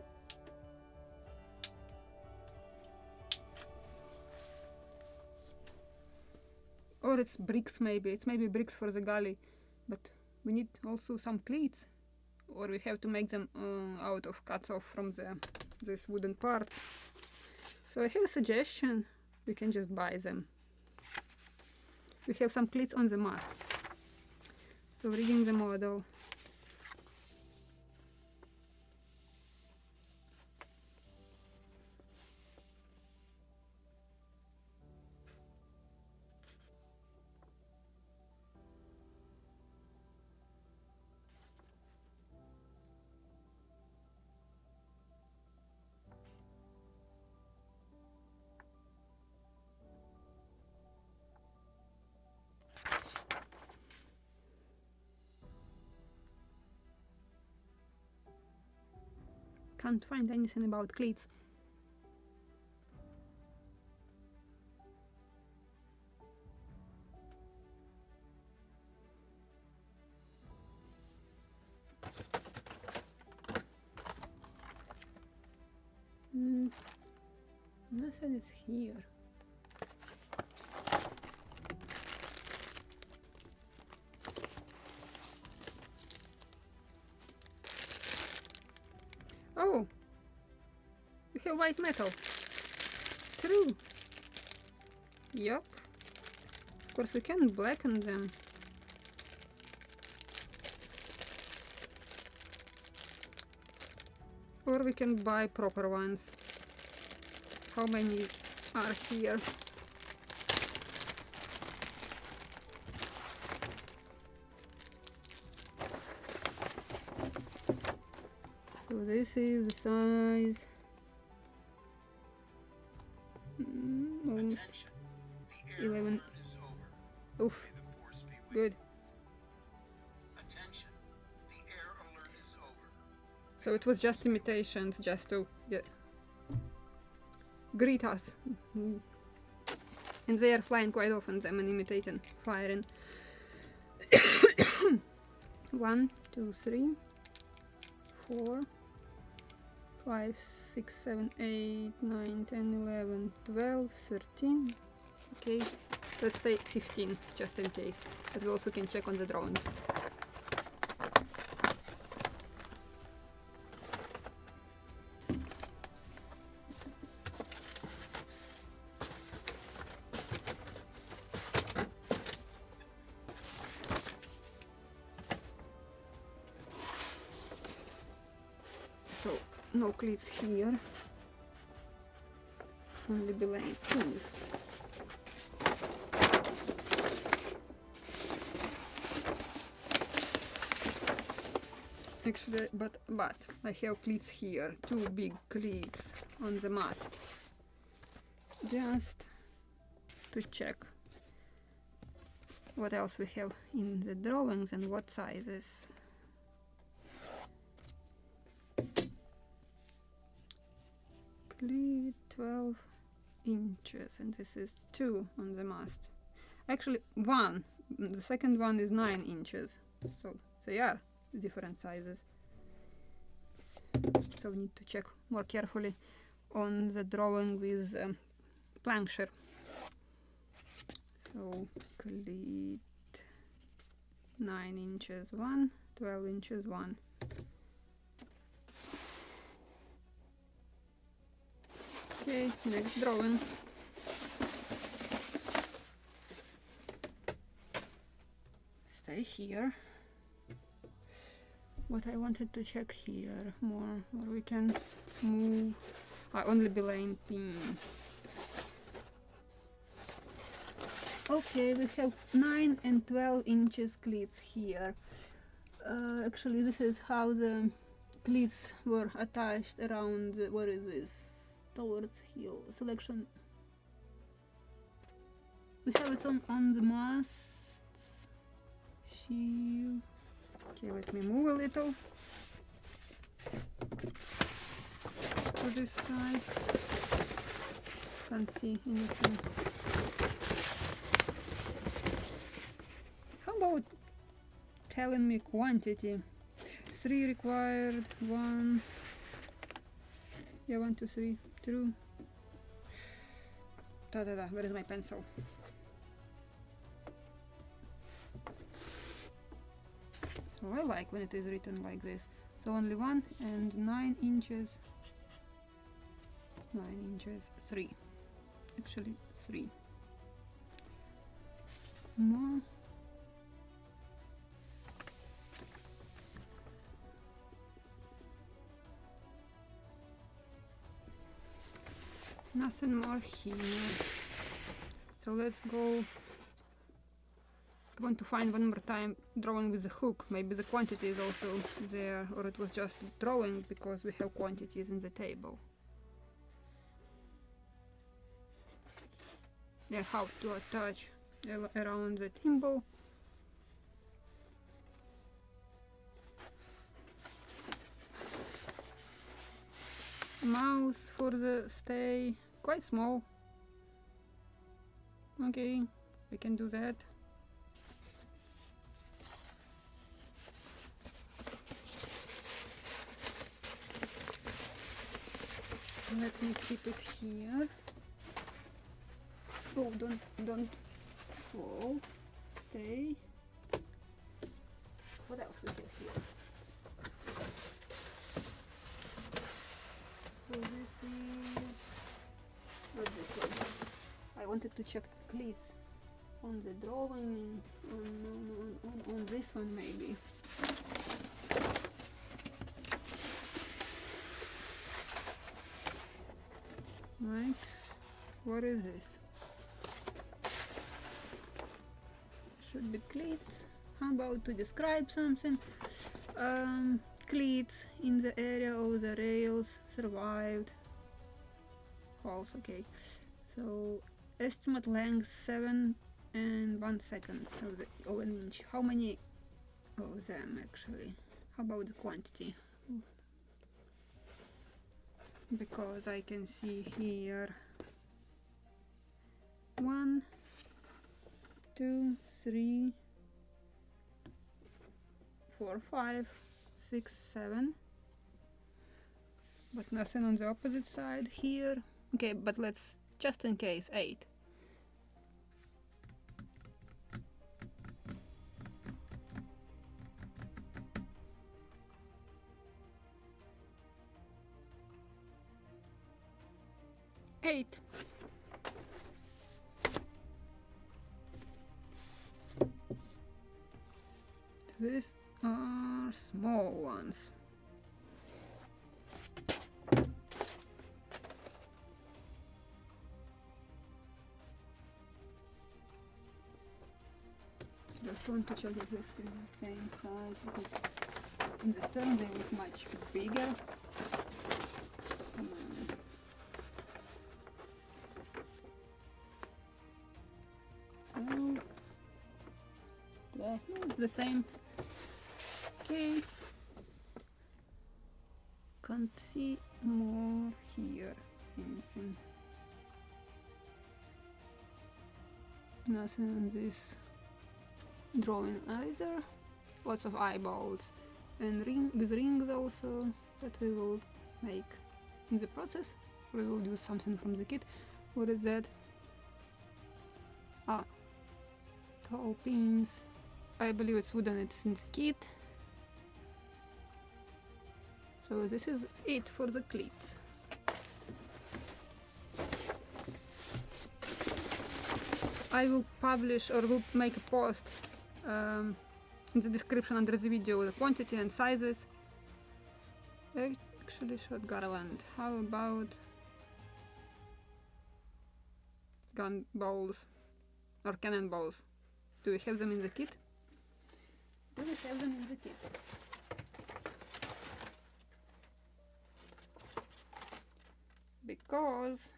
Or it's bricks maybe. It's maybe bricks for the galley. But we need also some cleats. Or we have to make them out of cuts off from this wooden parts. So I have a suggestion. We can just buy them. We have some cleats on the mast. So rigging the model. Can't find anything about cleats. Nothing is here. Oh, we have white metal. True. Yup. Of course, we can blacken them. Or we can buy proper ones. How many are here? So this is the size. Almost 11. Oof. Good. Attention. The air alert So it was just imitations, just to greet us. And they are flying quite often, them, and imitating firing. 1, 2, 3, 4, 5, 6, 7, 8, 9, 10, 11, 12, 13. Okay, let's say 15, just in case. But we also can check on the drawings. So, no cleats here, only belaying pins. Actually, but I have cleats here, 2 big cleats on the mast, just to check what else we have in the drawings and what sizes. Cleat 12 inches, and this is 2 on the mast. Actually 1, the second one is 9 inches, so they are different sizes. So we need to check more carefully on the drawing with plankshire. So cleat 9 inches 1, 12 inches 1. Okay, next drawing. Stay here. What I wanted to check here more, where we can move. Only belaying pin. Okay, we have 9 and 12 inches cleats here. Actually, this is how the cleats were attached around. What is this? Towards heel selection. We have it on the masts. Okay, let me move a little to this side. Can't see anything. How about telling me quantity? 3 required, 1. Yeah, 1, 2, 3. True. Where is my pencil? So I like when it is written like this. So only 1 and 9 inches. 9 inches, 3. Actually 3. More. Nothing more here. So let's go. I want to find one more time drawing with the hook. Maybe the quantity is also there, or it was just drawing because we have quantities in the table. Yeah, how to attach around the thimble. Mouse for the stay, quite small. Okay, we can do that. Let me keep it here. Oh, don't fall. Stay. What else we have here? So this is what this one. I wanted to check the cleats on the drawing, on this one maybe. Right, what is this? Should be cleats. How about to describe something? Cleats in the area of the rails survived. False, okay. So estimate length 7 and 1 second. So the 1 inch. How many of them actually? How about the quantity? because I can see here 1, 2, 3, 4, 5, 6, 7, but nothing on the opposite side here. Okay, but let's just in case 8. These are small ones. Just want to check if this is the same size, because in the stern they look much bigger. Yeah, it's the same. Okay. Can't see more here. Anything. Nothing on this drawing either. Lots of eyeballs and with rings also that we will make in the process. We will use something from the kit. What is that? Ah, tall pins. I believe it's wooden, it's in the kit. So this is it for the cleats. I will publish or will make a post in the description under the video the quantity and sizes. Actually shot garland. How about gun balls or cannonballs? Do we have them in the kit? Do we have them in the kit? Because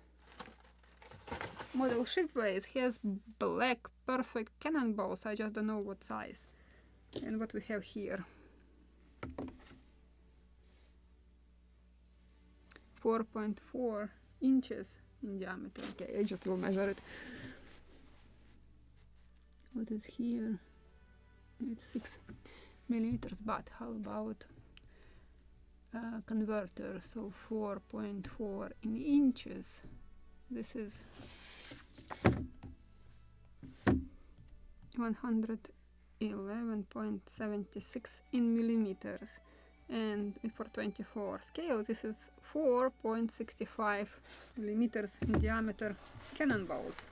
model Shipways has black perfect cannonballs. I just don't know what size. And what we have here. 4.4 inches in diameter. Okay, I just will measure it. What is here? It's 6 millimeters, but how about converter? So 4.4 in inches. This is 111.76 in millimeters, and for 24 scale this is 4.65 millimeters in diameter cannonballs.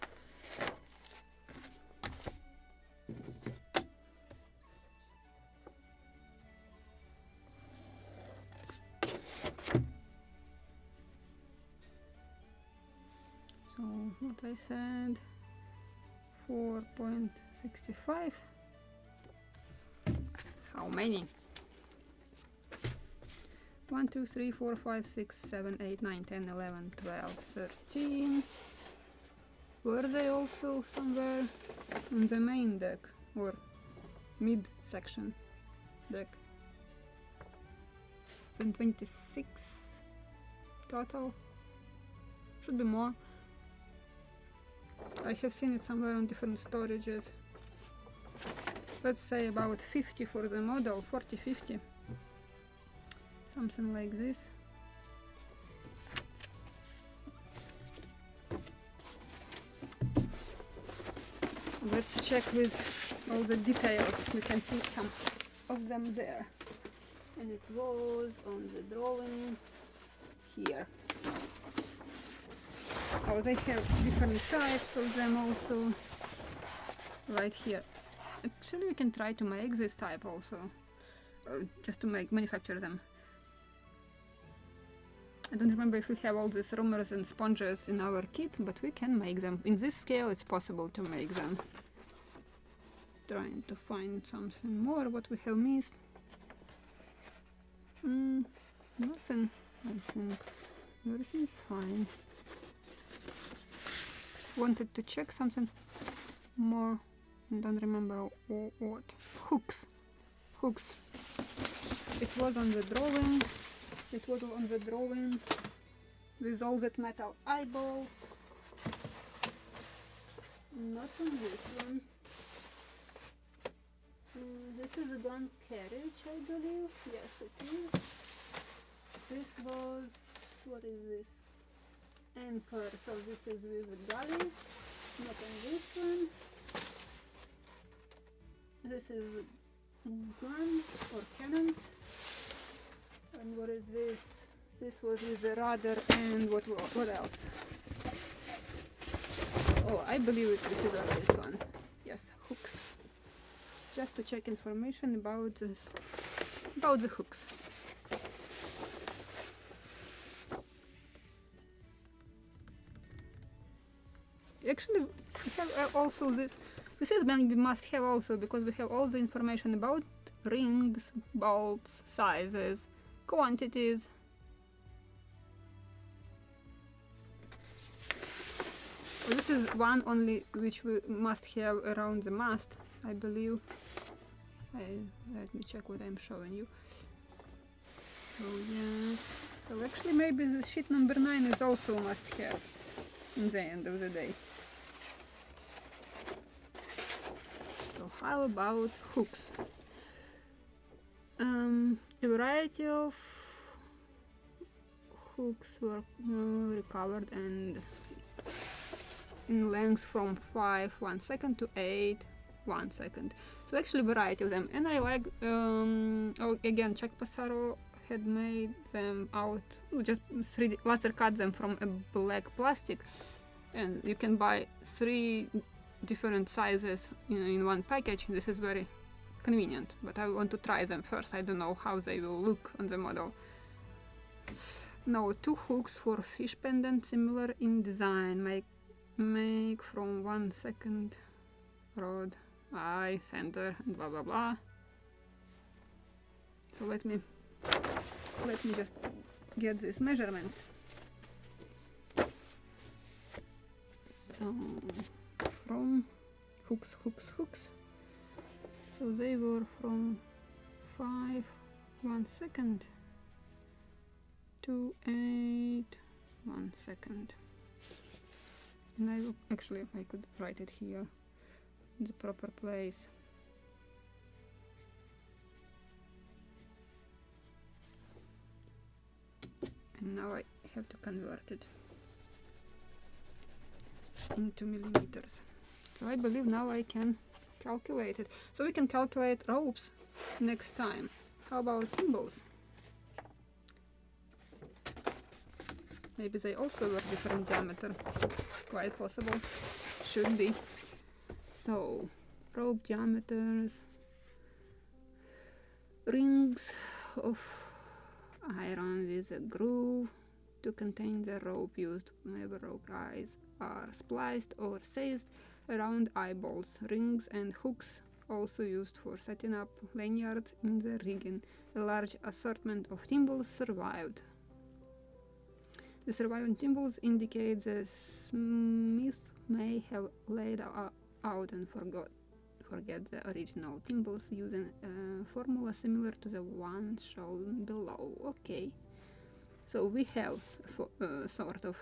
So what I said, 4.65. How many? 1, 2, 3, 4, 5, 6, 7, 8, 9, 10, 11, 12, 13. Were they also somewhere on the main deck or mid section deck? Then 26 total. Should be more. I have seen it somewhere on different storages. Let's say about 50 for the model, 40, 50. Something like this. Let's check with all the details. You can see some of them there. And it was on the drawing here. Oh, they have different types of them also right here. Actually, we can try to make this type also, just to manufacture them. I don't remember if we have all these rollers and sponges in our kit, but we can make them. In this scale, it's possible to make them. Trying to find something more, what we have missed. Nothing, I think. Everything's fine. Wanted to check something more. Don't remember what. Hooks. It was on the drawing. with all that metal eyeballs. Not on this one. This is a gun carriage, I believe. Yes, it is. This was, what is this? Anchor, so this is with a galley. Not on this one. This is guns or cannons. And what is this? This was with a rudder and what else? Oh, I believe this is on this one. Yes, hooks. Just to check information about this, about the hooks. Actually, we have also this. This is maybe must have also because we have all the information about rings, bolts, sizes, quantities. This is one only which we must have around the mast, I believe. Let me check what I'm showing you. So yes, so actually maybe the sheet number 9 is also must have in the end of the day. So how about hooks? A variety of hooks were recovered and in length from 5 1 second to 8 1 second. So actually variety of them, and I like again Batchvarov had made them out, just 3D laser cut them from a black plastic, and you can buy 3 different sizes in one package. This is very convenient, but I want to try them first. I don't know how they will look on the model. Now 2 hooks for fish pendant similar in design, make from 1 second rod, eye, center, and blah blah blah. So let me just get these measurements. So from hooks. So they were from 5 1 second to 8 1 second. And I could write it here in the proper place. And now I have to convert it into millimeters. So I believe now I can calculate it. So we can calculate ropes next time. How about gimbals? Maybe they also were different diameter. Quite possible. Should be. So, rope diameters. Rings of iron with a groove to contain the rope used whenever rope eyes are spliced or seized around eyeballs. Rings and hooks also used for setting up lanyards in the rigging. A large assortment of timbals survived. The surviving timbals indicate the smith may have laid out and forget the original timbals using a formula similar to the one shown below. Okay, so we have a sort of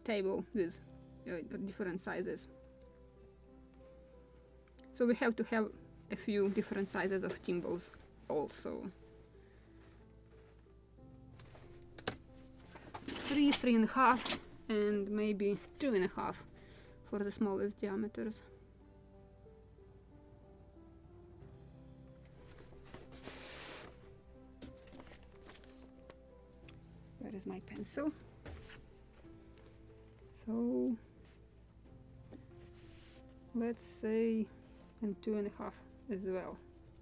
table with different sizes. So we have to have a few different sizes of timbals also. 3, 3.5, and maybe 2.5 for the smallest diameters. Where is my pencil? So let's say and 2.5 as well,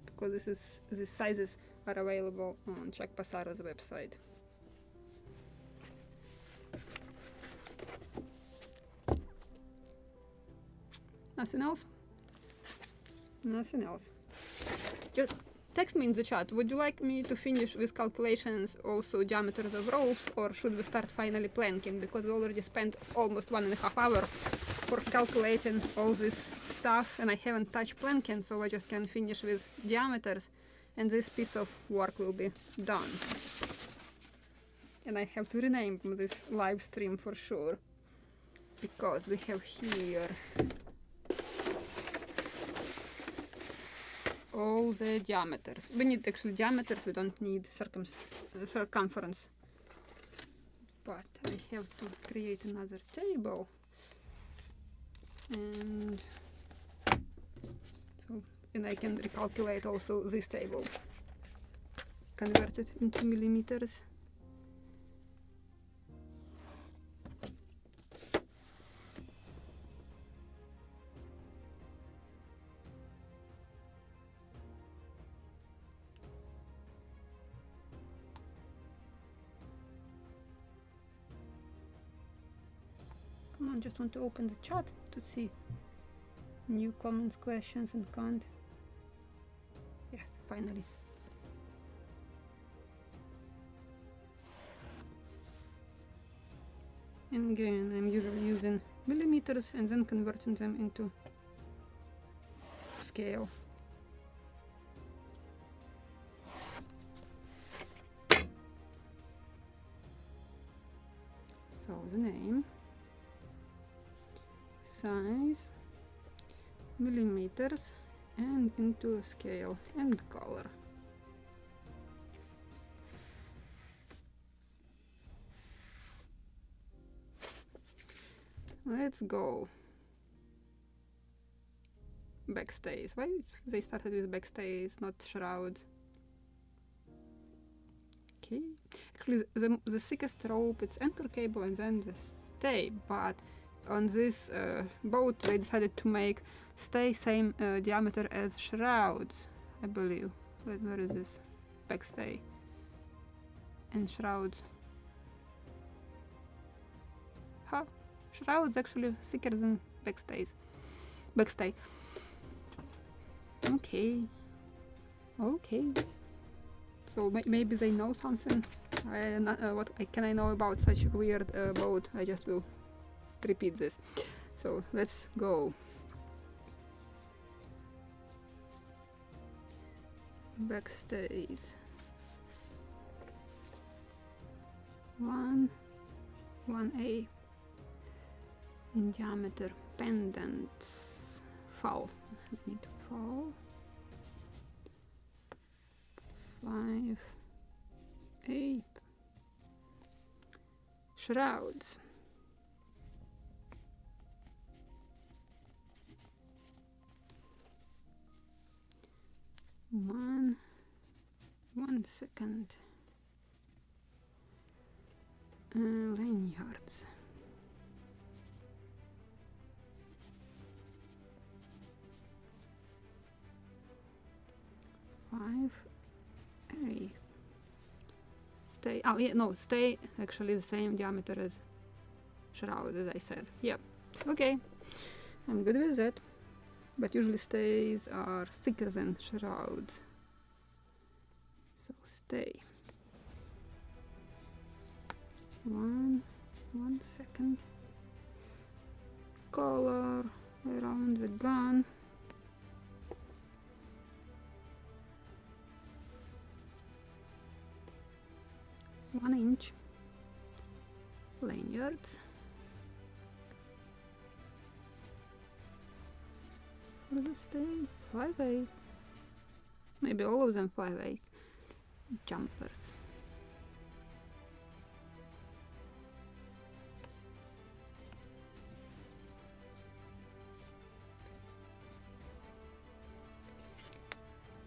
because these sizes are available on Batchvarov's website. Nothing else? Nothing else. Just text me in the chat. Would you like me to finish with calculations, also diameters of ropes, or should we start finally planking? Because we already spent almost 1.5 hours for calculating all this stuff, and I haven't touched planking, so I just can finish with diameters, and this piece of work will be done. And I have to rename this live stream for sure, because we have here all the diameters. We need actually diameters, we don't need circumference. But I have to create another table, and I can recalculate also this table, convert it into millimeters. Come on, just want to open the chat to see new comments, questions, and can't. Yes, finally. And again, I'm usually using millimeters and then converting them into scale. So the name, size, millimeters, and into a scale, and color. Let's go. Backstays. Why they started with backstays, not shrouds? Okay. Actually, the thickest rope, it's anchor cable and then the stay, but on this boat they decided to make stay same diameter as shrouds, I believe. Where is this? Backstay and shrouds. Huh? Shrouds actually thicker than backstays. Backstay. Okay. Okay. So maybe they know something. What can I know about such a weird boat? I just will repeat this. So let's go. Backstays. 1/8 in diameter. Pendants. Fall. I need to fall. 5/8 shrouds. One second. Lanyards. Stay. Oh yeah, no, stay actually the same diameter as shroud, as I said. Yeah. Okay. I'm good with that. But usually stays are thicker than shrouds. So stay. One second. Color around the gun. 1 inch. Lanyards. What does it stay? 5/8. Maybe all of them 5/8. Jumpers.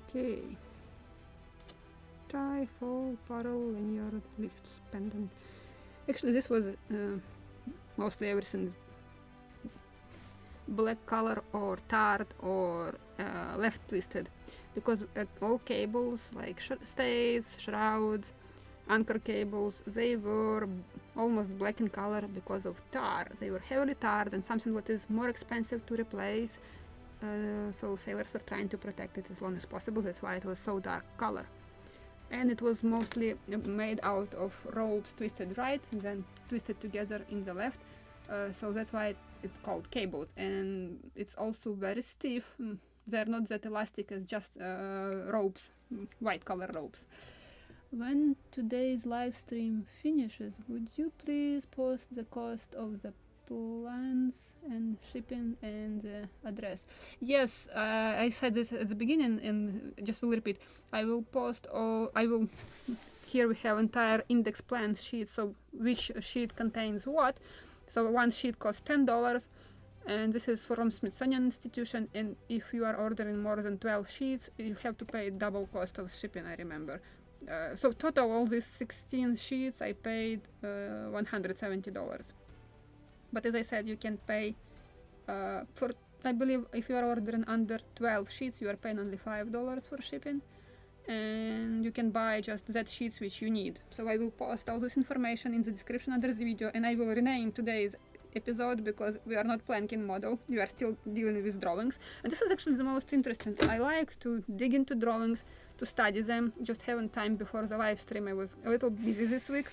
Okay. Tie, fall, paddle, lanyard, lifts, pendant. Actually, this was mostly everything black color or tarred or left twisted, because all cables like stays, shrouds, anchor cables, they were almost black in color because of tar. They were heavily tarred and something that is more expensive to replace, so sailors were trying to protect it as long as possible. That's why it was so dark color. And it was mostly made out of ropes twisted right and then twisted together in the left, so that's why it's called cables. And it's also very stiff. They're not that elastic as just ropes, white color ropes. When today's live stream finishes, would you please post the cost of the plans and shipping and the address? Yes, I said this at the beginning, and just will repeat. I will post, or I will. Here we have entire index plan sheet, so which sheet contains what. So one sheet costs $10, and this is from Smithsonian Institution. And if you are ordering more than 12 sheets, you have to pay double cost of shipping. I remember. So total all these 16 sheets I paid $170. But as I said, you can pay for, I believe if you are ordering under 12 sheets, you are paying only $5 for shipping, and you can buy just that sheets which you need. So I will post all this information in the description under the video, and I will rename today's episode because we are not planking model, we are still dealing with drawings, and this is actually the most interesting. I like to dig into drawings, to study them. Just haven't time before the live stream. I was a little busy this week,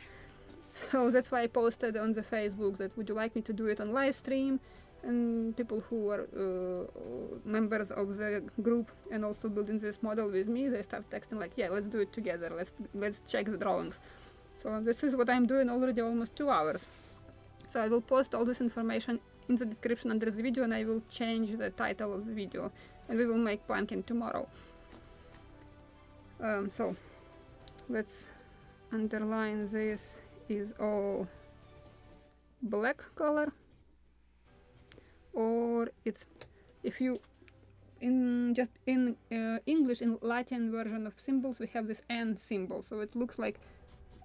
so that's why I posted on the Facebook that would you like me to do it on live stream, and people who are members of the group and also building this model with me, they start texting like, yeah, let's do it together, let's check the drawings. So this is what I'm doing already almost 2 hours. So I will post all this information in the description under the video, and I will change the title of the video, and we will make planking tomorrow. So let's underline this is all black color, or it's, if you in English, in Latin version of symbols, we have this N symbol, so it looks like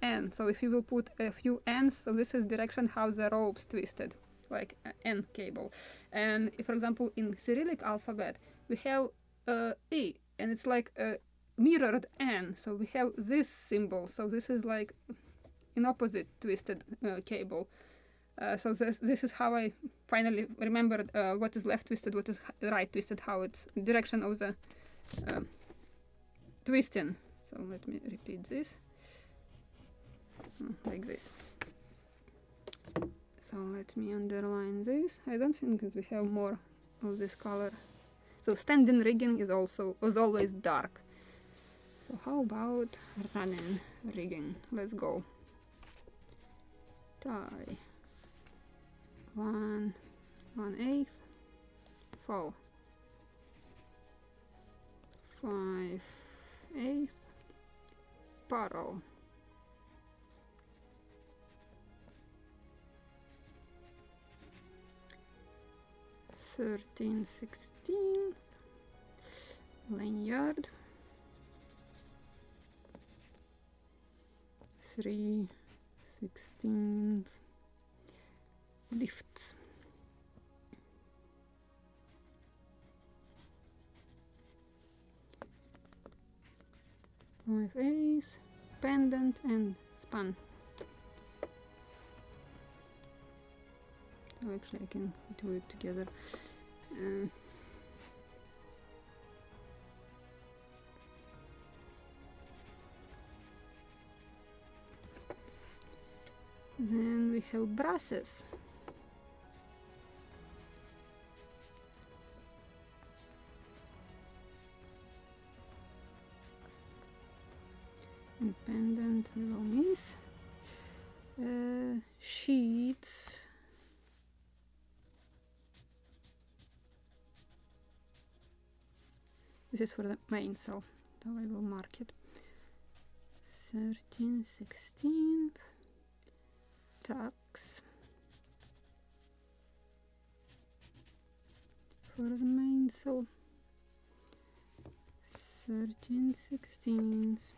N. So if you will put a few N's, so this is direction how the rope's twisted, like an N cable. And if, for example, in Cyrillic alphabet, we have E, and it's like a mirrored N. So we have this symbol. So this is like an opposite twisted cable. So this is how I finally remembered what is left twisted, what is right twisted, how it's direction of the twisting. So let me repeat this. Like this. So let me underline this. I don't think that we have more of this color. So standing rigging is always dark. So how about running rigging? Let's go. Tie 1/8, fall 5/8, parallel 13/16, lanyard 3/16, lifts 5/8, pendant and span. So actually I can do it together. Then we have brasses. And pendant we will miss. Sheets. This is for the mainsail, so I will mark it. 13/16, tacks for the mainsail, 13/16,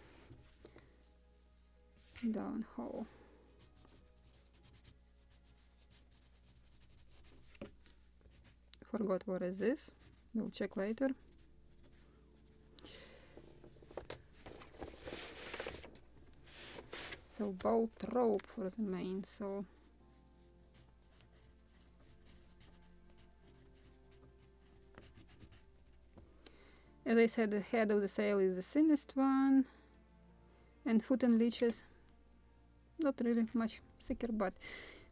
downhaul. Forgot what is this, we'll check later. So bolt rope for the mainsail. As I said, the head of the sail is the thinnest one, and foot and leeches not really much thicker, but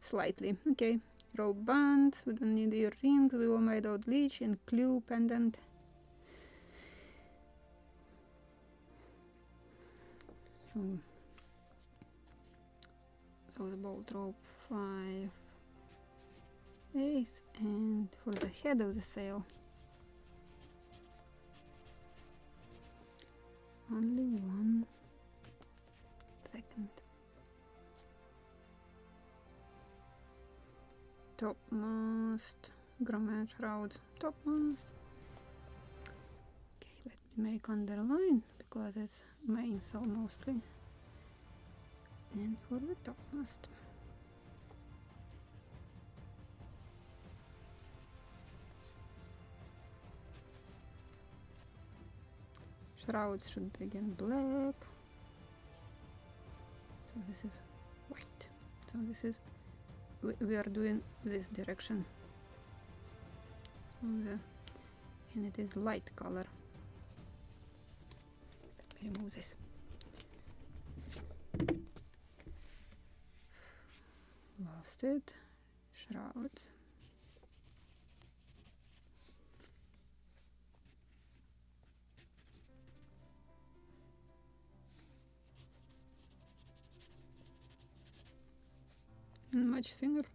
slightly. Okay, rope bands, we don't need earrings, we will made out leech and clue pendant. So of the bolt rope 5/8, and for the head of the sail only 1 second. Topmast, grommet shroud, topmast. Okay, let me make underline because it's mainsail mostly. And for the topmast. Shrouds should begin black. So this is white. So this is we are doing this direction and it is light color. Let me remove this. Masted, shrouds. Much thinner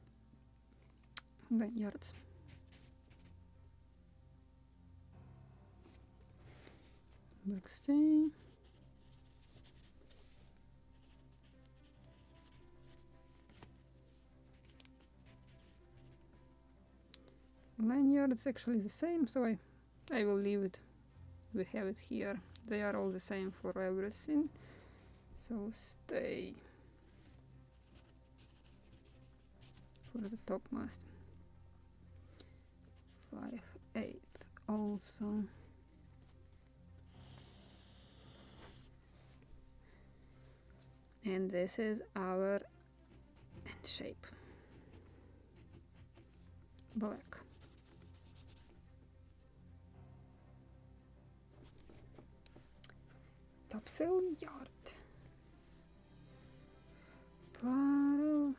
lanyards. Backstay. Lanyard is actually the same, so I will leave it. We have it here. They are all the same for everything. So stay for the topmast. 5/8 also. And this is our end shape. Black. Topsail yard. Parallel.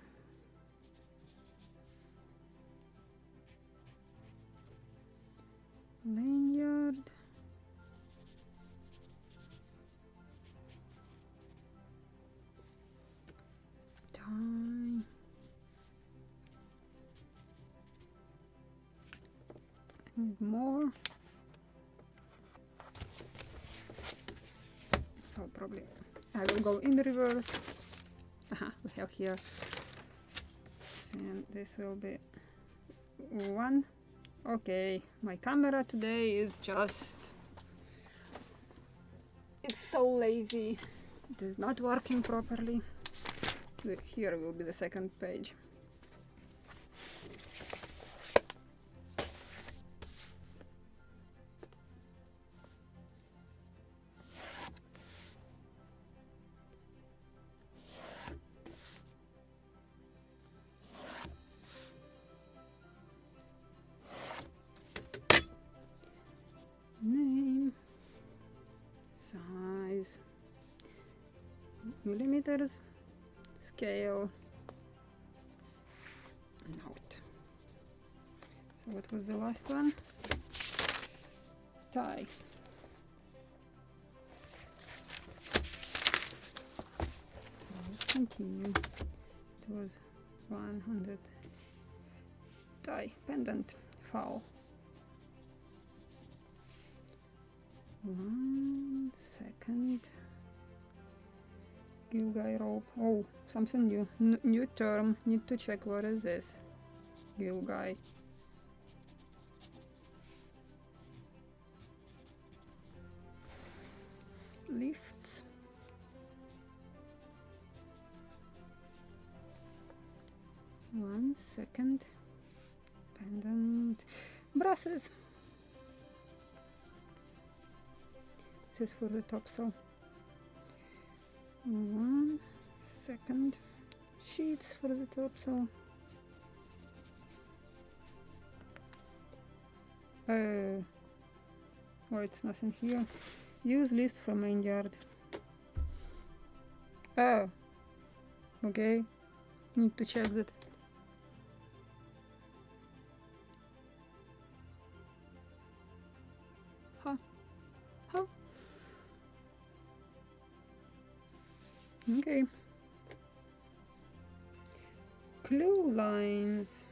Lanyard. Tie. I need more. So probably I will go in reverse. We have here, and this will be 1. Okay, my camera today is just, it's so lazy. It is not working properly. Here will be the second page. Name, size, millimeters, scale, note. So what was the last one? Tie. So let's continue. It was 100. Tie, pendant, foul. 1 second. Gilgai rope. Oh, something new. New term. Need to check what is this. Gilgai. Lifts. One second. Pendant. Brushes. This is for the topsail. 1 second. Sheets for the topsail. Oh, it's nothing here. Use list for main yard. Oh, okay. Need to check that. Huh? Huh? Okay. Clue lines.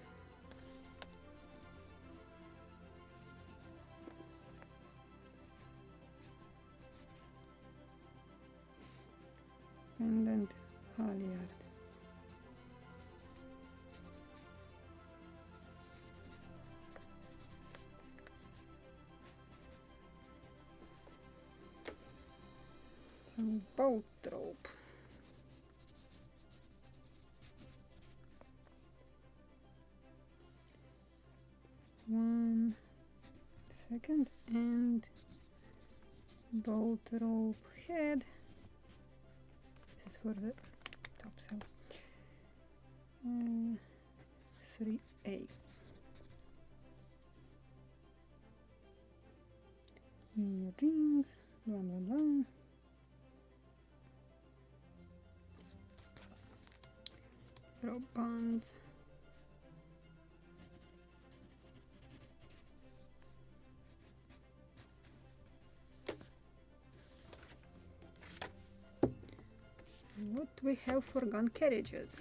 Pendant halyard. Some boat rope. One second, and boat rope head. This is for the topsail. 3/8. Rings, blah blah blah. Rope bonds. What we have for gun carriages?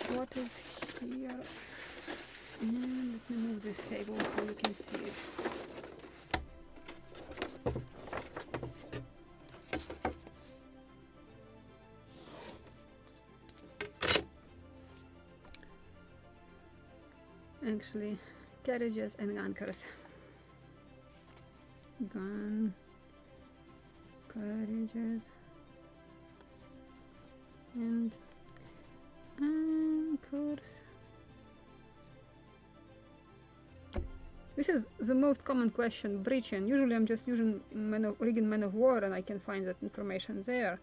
What is here? And let me move this table so you can see it. Actually, carriages and anchors. Gun carriages and anchors. This is the most common question, breaching. Usually I'm just using rigging man of war and I can find that information there.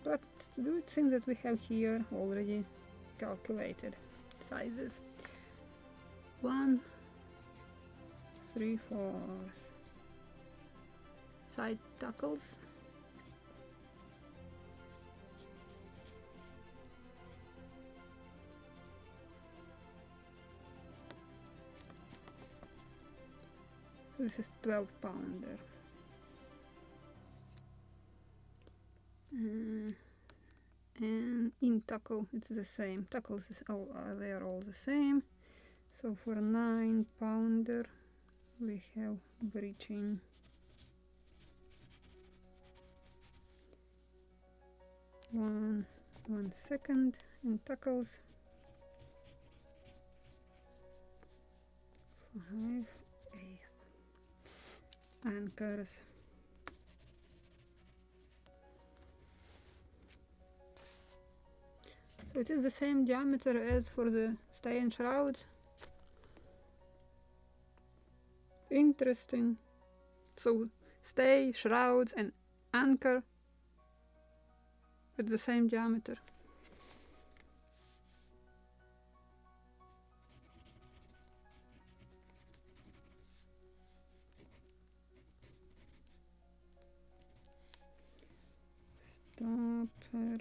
But it's a good thing that we have here already calculated sizes. 1 3/4 side tackles. So this is 12-pounder. And in tackle it's the same. Tackles is they are all the same. So for 9-pounder we have breaching. One second in tackles. 5/8 anchors. So it is the same diameter as for the stay and shrouds. Interesting. So stay, shrouds and anchor at the same diameter. Stopper.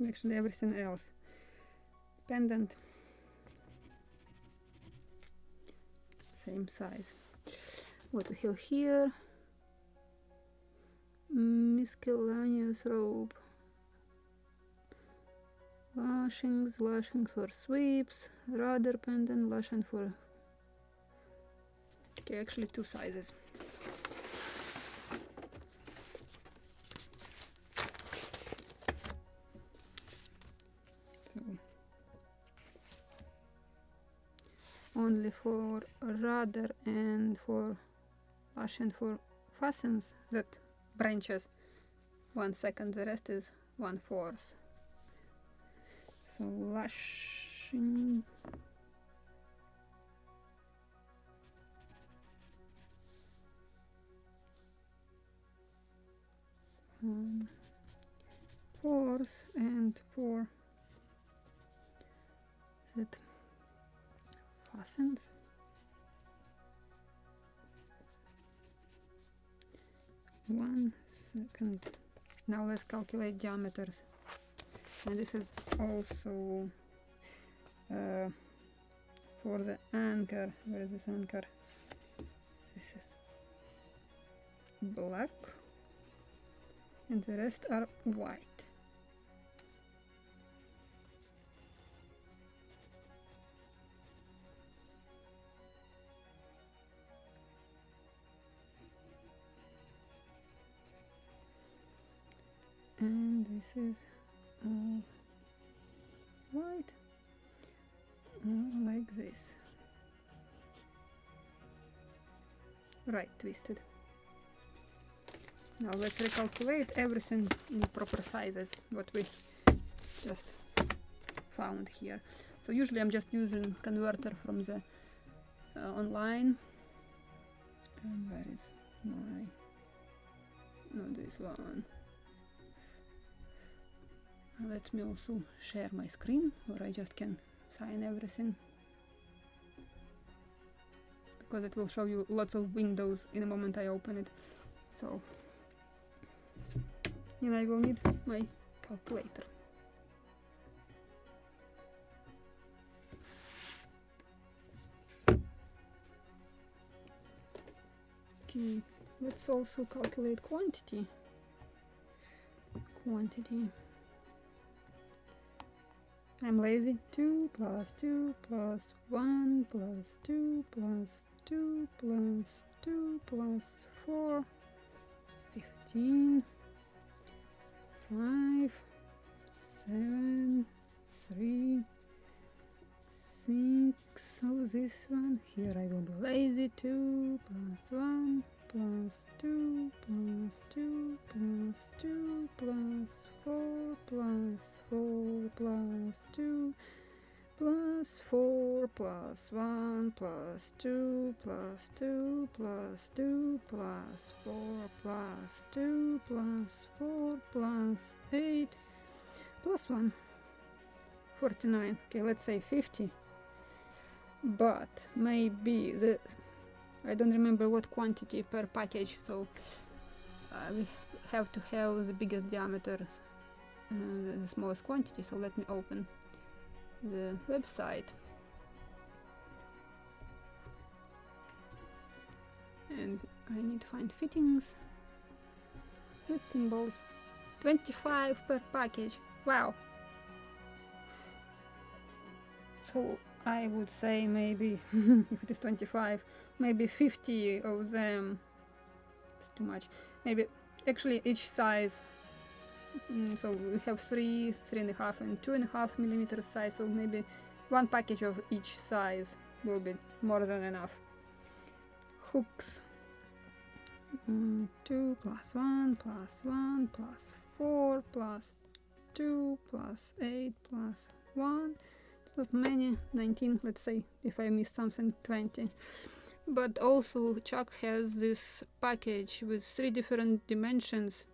Actually everything else. Pendant. Same size. What we have here? Miscellaneous rope. Lashings for sweeps. Rudder pendant, lashing for... Okay, actually 2 sizes. So only for rudder and for lashing for fastens that branches 1 second, the rest is 1/4. So lashing fourth and for that fastens. One second. Now let's calculate diameters. And this is also for the anchor. Where is this anchor? This is black. and the rest are white. And this is all white, like this. Right, twisted. Now let's recalculate everything in proper sizes, what we just found here. So usually I'm just using converter from the online. And where is my, no, this one. Let me also share my screen, or I just can sign everything, because it will show you lots of windows in the moment I open it. So, and I will need my calculator. Okay, let's also calculate quantity. I'm lazy. 2 plus 2 plus 1 plus 2 plus 2 plus 2 plus 4, 15, 5, 7, 3, 6. So this one here I will be lazy. 2 plus 1 plus 2 plus 2 plus 2 plus 4 plus 4 plus 2 plus 4 plus 1 plus 2 plus 2 plus 2 plus 4 plus 2 plus 4 plus 8 plus 1, 49. Okay, let's say 50. But maybe I don't remember what quantity per package, so we have to have the biggest diameter, the smallest quantity. So let me open the website, and I need to find fittings, 15 balls, 25 per package. Wow. So I would say maybe if it is 25, maybe 50 of them. It's too much. Maybe actually each size. So we have 3, 3.5 and 2.5 millimeter size. So maybe one package of each size will be more than enough. Hooks. 2 plus 1 plus 1 plus 4 plus 2 plus 8 plus 1. Not many, 19, let's say. If I miss something, 20. But also Chuck has this package with 3 different dimensions,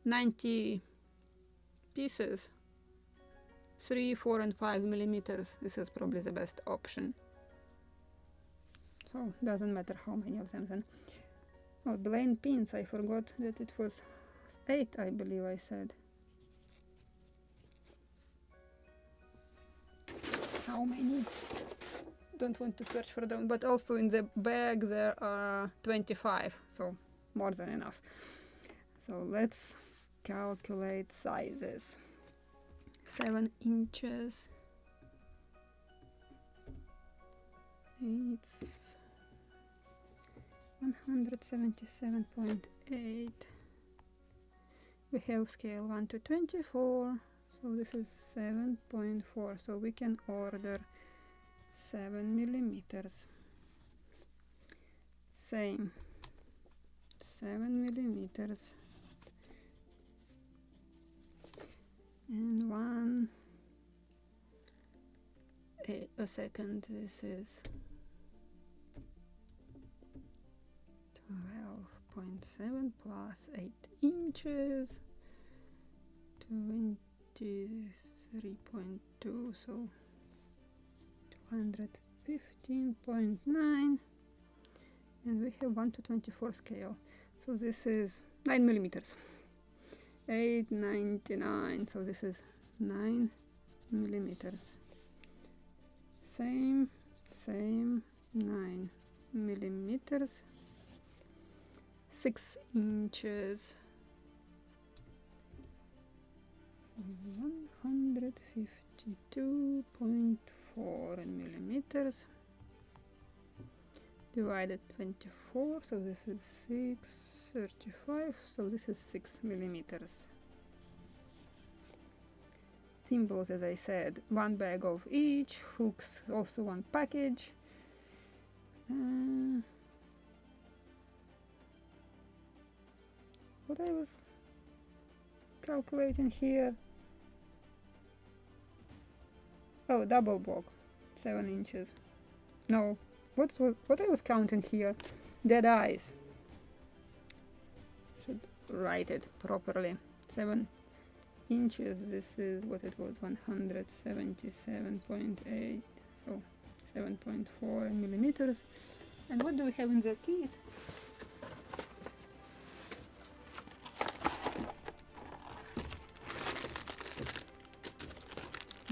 90 pieces, 3, 4 and 5 millimeters. This is probably the best option. So doesn't matter how many of them then. Oh, belaying pins, I forgot that it was 8, I believe I said. How many? Don't want to search for them, but also in the bag there are 25, so more than enough. So let's calculate sizes. 7 inches. It's 177.8. We have scale 1 to 24. So this is 7.4, so we can order 7 millimeters. Same, 7 millimeters. And a second, this is 12.7 plus 8 inches, 23.2, so 215.9, and we have 1 to 24 scale, so this is 9 millimeters. 8.99, so this is 9 millimeters. Same 9 millimeters. 6 inches. 152.4 millimeters divided 24, so this is 635, so this is 6 millimeters. Thimbles, as I said, one bag of each, hooks also one package. What I was calculating here, oh, double block, 7 inches. No, what I was counting here, dead eyes. Should write it properly. 7 inches, this is what it was, 177.8, so 7.4 millimeters. And what do we have in the kit?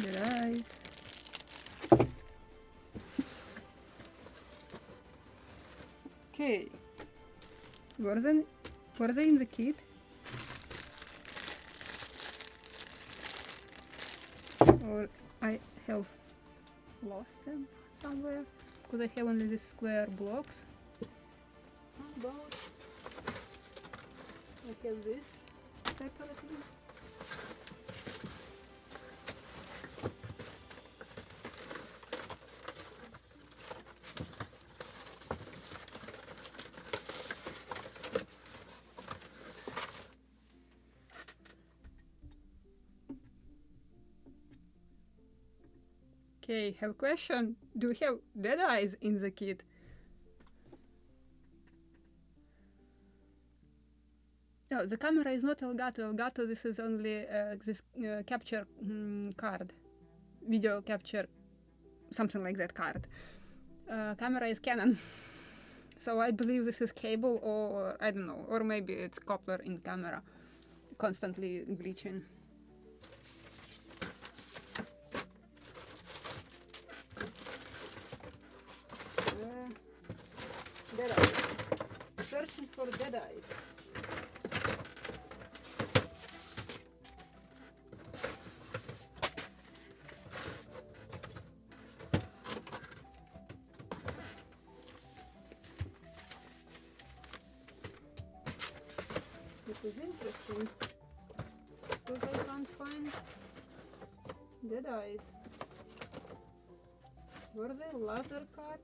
Dead eyes. Okay, were they in the kit? Or I have lost them somewhere because I have only these square blocks. How about I have this separately? Okay, have a question. Do we have dead eyes in the kit? No, the camera is not Elgato. Elgato, this is only this capture card. Video capture, something like that card. Camera is Canon. So I believe this is cable, or I don't know, or maybe it's coupler in camera, constantly glitching. Dead eyes. Searching for dead eyes. This is interesting because I can't find dead eyes. Were they laser cut?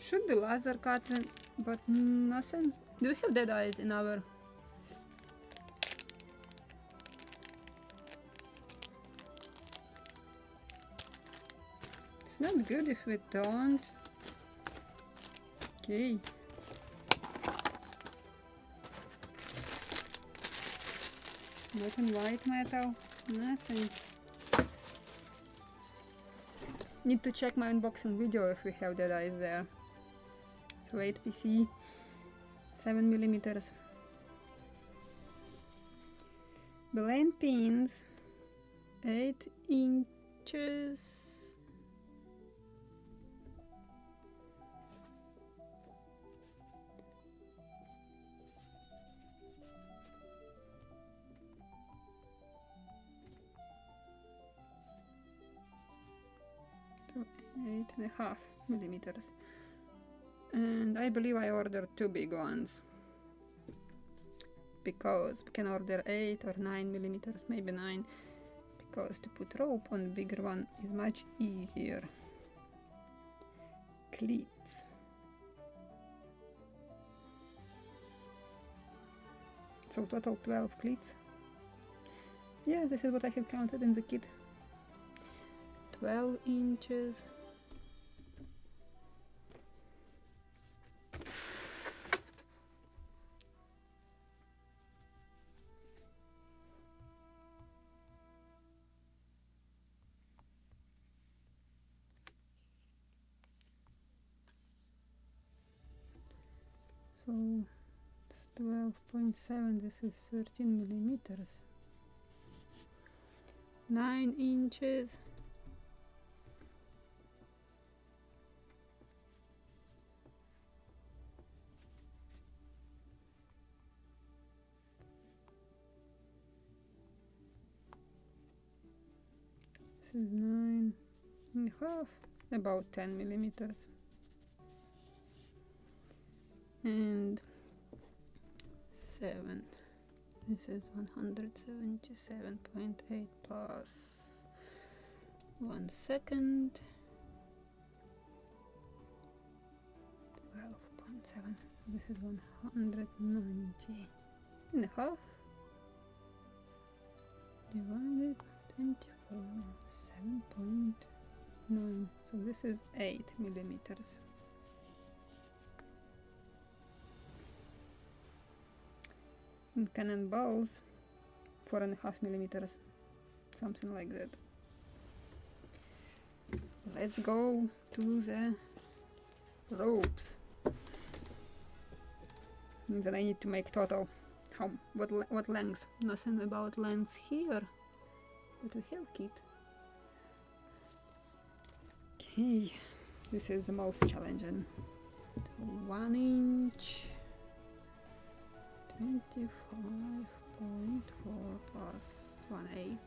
Should be laser cut, but nothing. Do we have dead eyes in our? It's not good if we don't. Okay. Black and white metal, nothing. Need to check my unboxing video if we have dead eyes there. So 8PC, 7 millimeters. Belaying pins, 8 inches. So 8.5 millimeters. And I believe I ordered 2 big ones because we can order 8 or 9 millimeters, maybe 9, because to put rope on the bigger one is much easier. Cleats. So total 12 cleats. Yeah, this is what I have counted in the kit. 12 inches. So 12.7, this is 13 millimeters. 9 inches. This is 9.5, about 10 millimeters. And 7. This is 177.8 plus 1 second. 12.7. This is 190 and a half divided 24, 7.9. So this is 8 millimeters. And cannonballs 4.5 millimeters, something like that. Let's go to the ropes. And then I need to make total what length. Nothing about length here, but we have kit. Okay, this is the most challenging. 1 inch. 25.4 plus 1/8.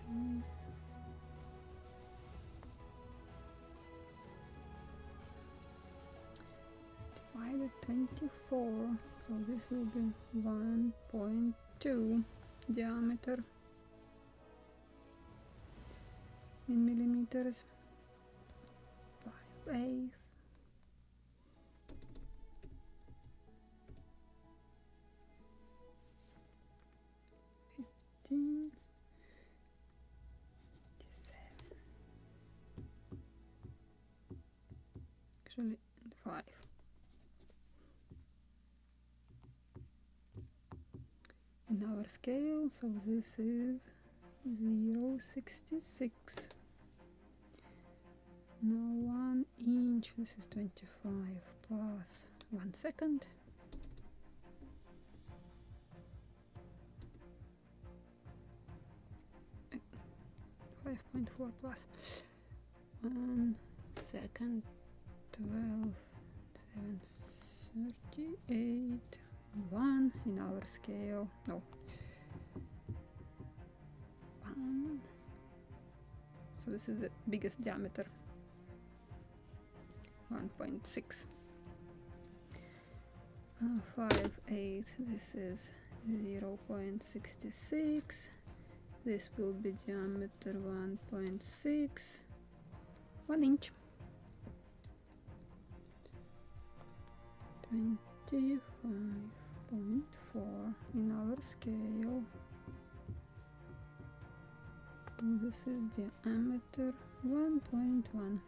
3. Divided 24, so this will be 1.2 diameter in millimeters. 5/8. 15. 7. Actually 5. In our scale, so this is 0.66. Now 1 inch, this is 25 plus 1 second. 5.4 plus 1 second. 12, 7, 38. 1 in our scale. No. 1. So this is the biggest diameter. 1.6. 5/8. This is 0.66. This will be diameter 1.6. 1 inch. 25.4 in our scale. This is diameter 1.1.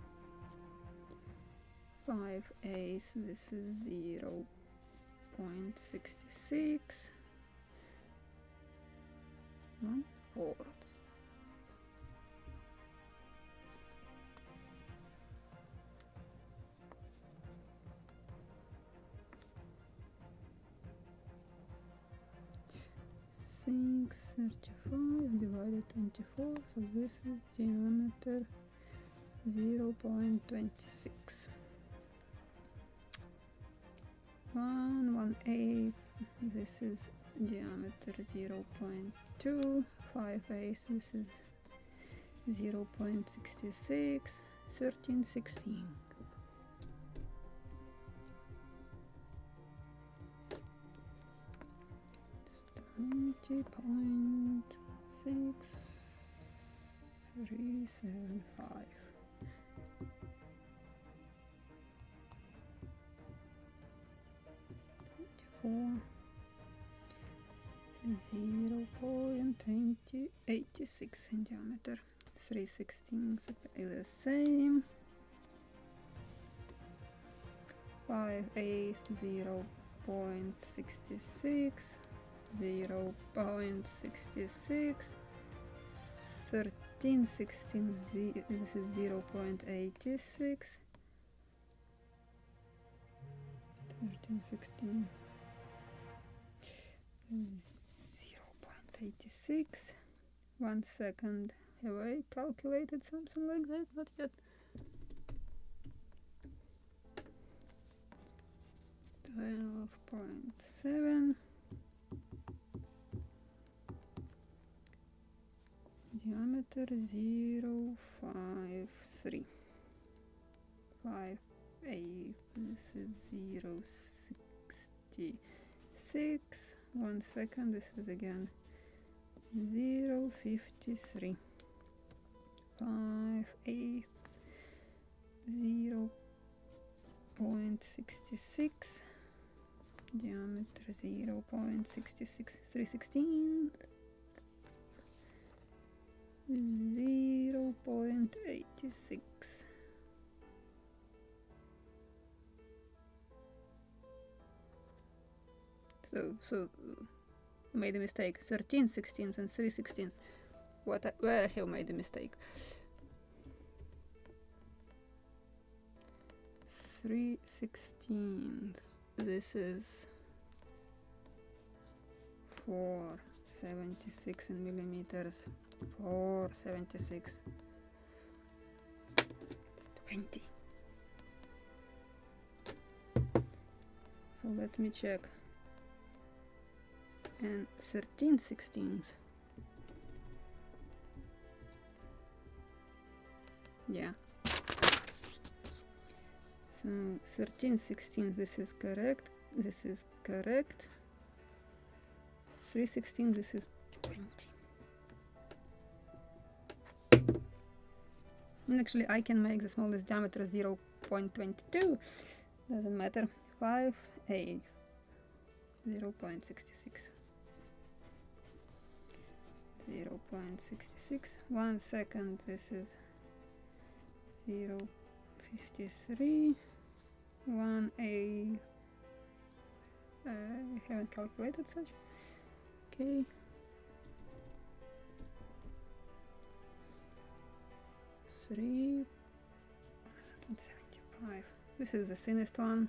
5/8. This is 0.66. 1/4. Six 35 divided 24, so this is diameter 0.26. 1/8. This is diameter 0.2. 5/8. This is 0.66. 13/16. It's 20.6375. 0.2086 in diameter. 3/16 is the same. 5/8. 0.66. 0.66. 13/16. This is 0.86. 15, 16, 0.86. 1 second. Have I calculated something like that? Not yet. 12.7. Diameter 0.53. 5/8. This is 0.66. 1 second. This is again 0.53. 5/8. 0.66. Diameter 0.66. 3/16. 0.86. So I made a mistake. 13/16 and 3/16. Where I have made a mistake? 3/16. This is 4.76 in millimeters. 4.76. 20. So let me check. And 13/16. Yeah. So 13/16. This is correct. This is correct. 3/16. This is 20. And actually I can make the smallest diameter 0.22. Doesn't matter. 5/8. 0.66. 0.66. 1 second. This is 0.53. 1/8. I haven't calculated such. Okay. 3.75. This is the thinnest one,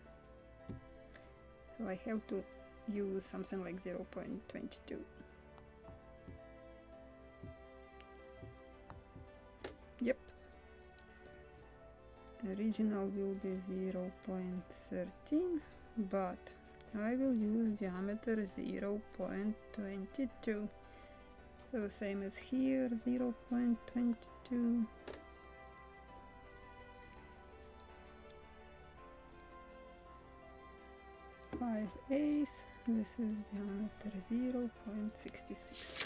so I have to use something like 0.22. Yep. Original will be 0.13, but I will use diameter 0.22. So same as here, 0.22. Five-eighths. This is diameter 0.66.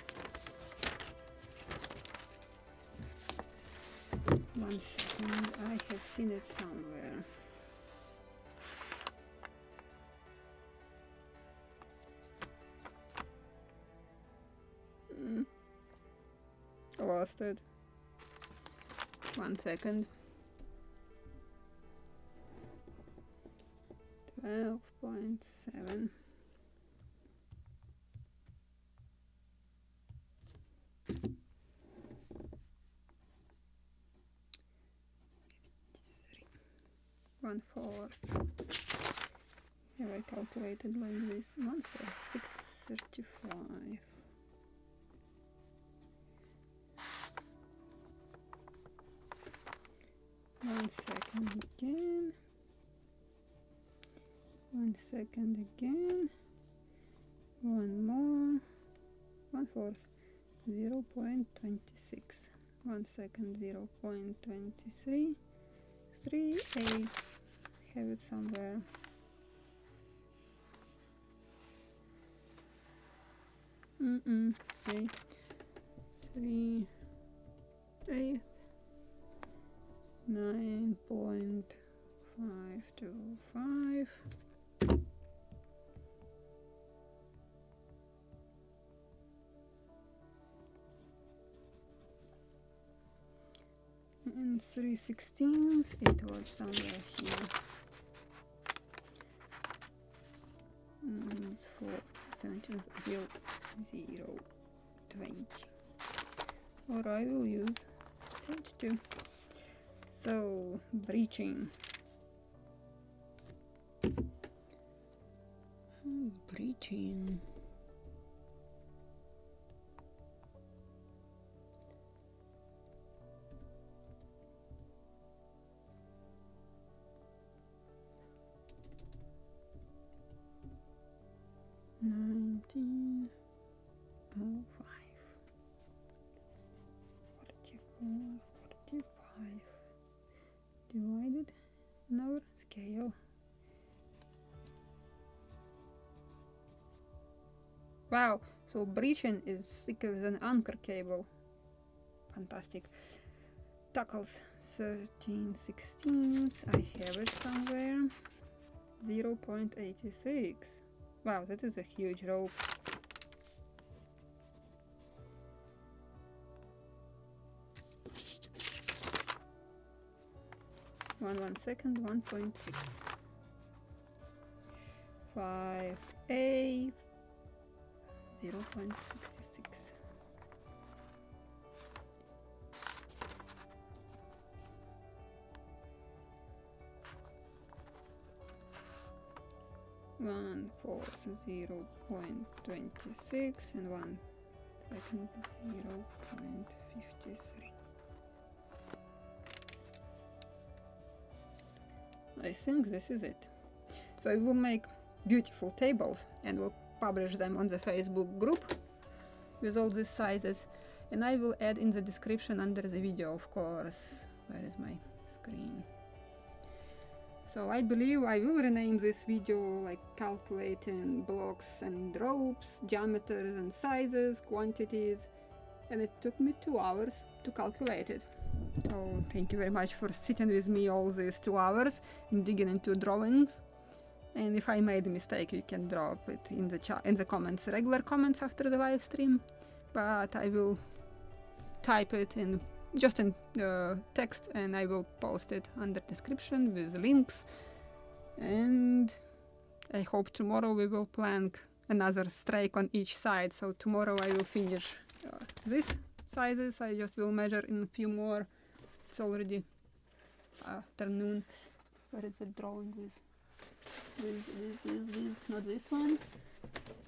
1 second, I have seen it somewhere. Lost it. 1 second. 12.7. One-fourth. Have I calculated like this? 1/4, 635. One second again. 1 second again. One more. 1/4. 0.26. 1 second. 0.23. 3/8. Have it somewhere. Okay. 3/8. 9.525. And 3/16. It was somewhere here. It's 4 0 20. Or I will use 22. So breeching. breaching. $19.05. 44, 45 divided on our scale. Wow, so breaching is thicker than anchor cable. Fantastic. Tackles 13/16. I have it somewhere. 0.86. Wow, that is a huge rope. One second, 1.6. 5/8. 0.66. One fourth 0.26 and 1 second 0.53. I think this is it. So I will make beautiful tables and will publish them on the Facebook group with all these sizes, and I will add in the description under the video, of course. Where is my screen? So I believe I will rename this video like calculating blocks and ropes, diameters and sizes, quantities, and it took me 2 hours to calculate it. So thank you very much for sitting with me all these 2 hours and digging into drawings. And if I made a mistake, you can drop it in the chat, in the comments, regular comments after the live stream. But I will type it in just in text, and I will post it under description with links. And I hope tomorrow we will plank another strake on each side. So tomorrow I will finish these sizes. I just will measure in a few more. It's already afternoon. Where is the drawing with? This, not this one,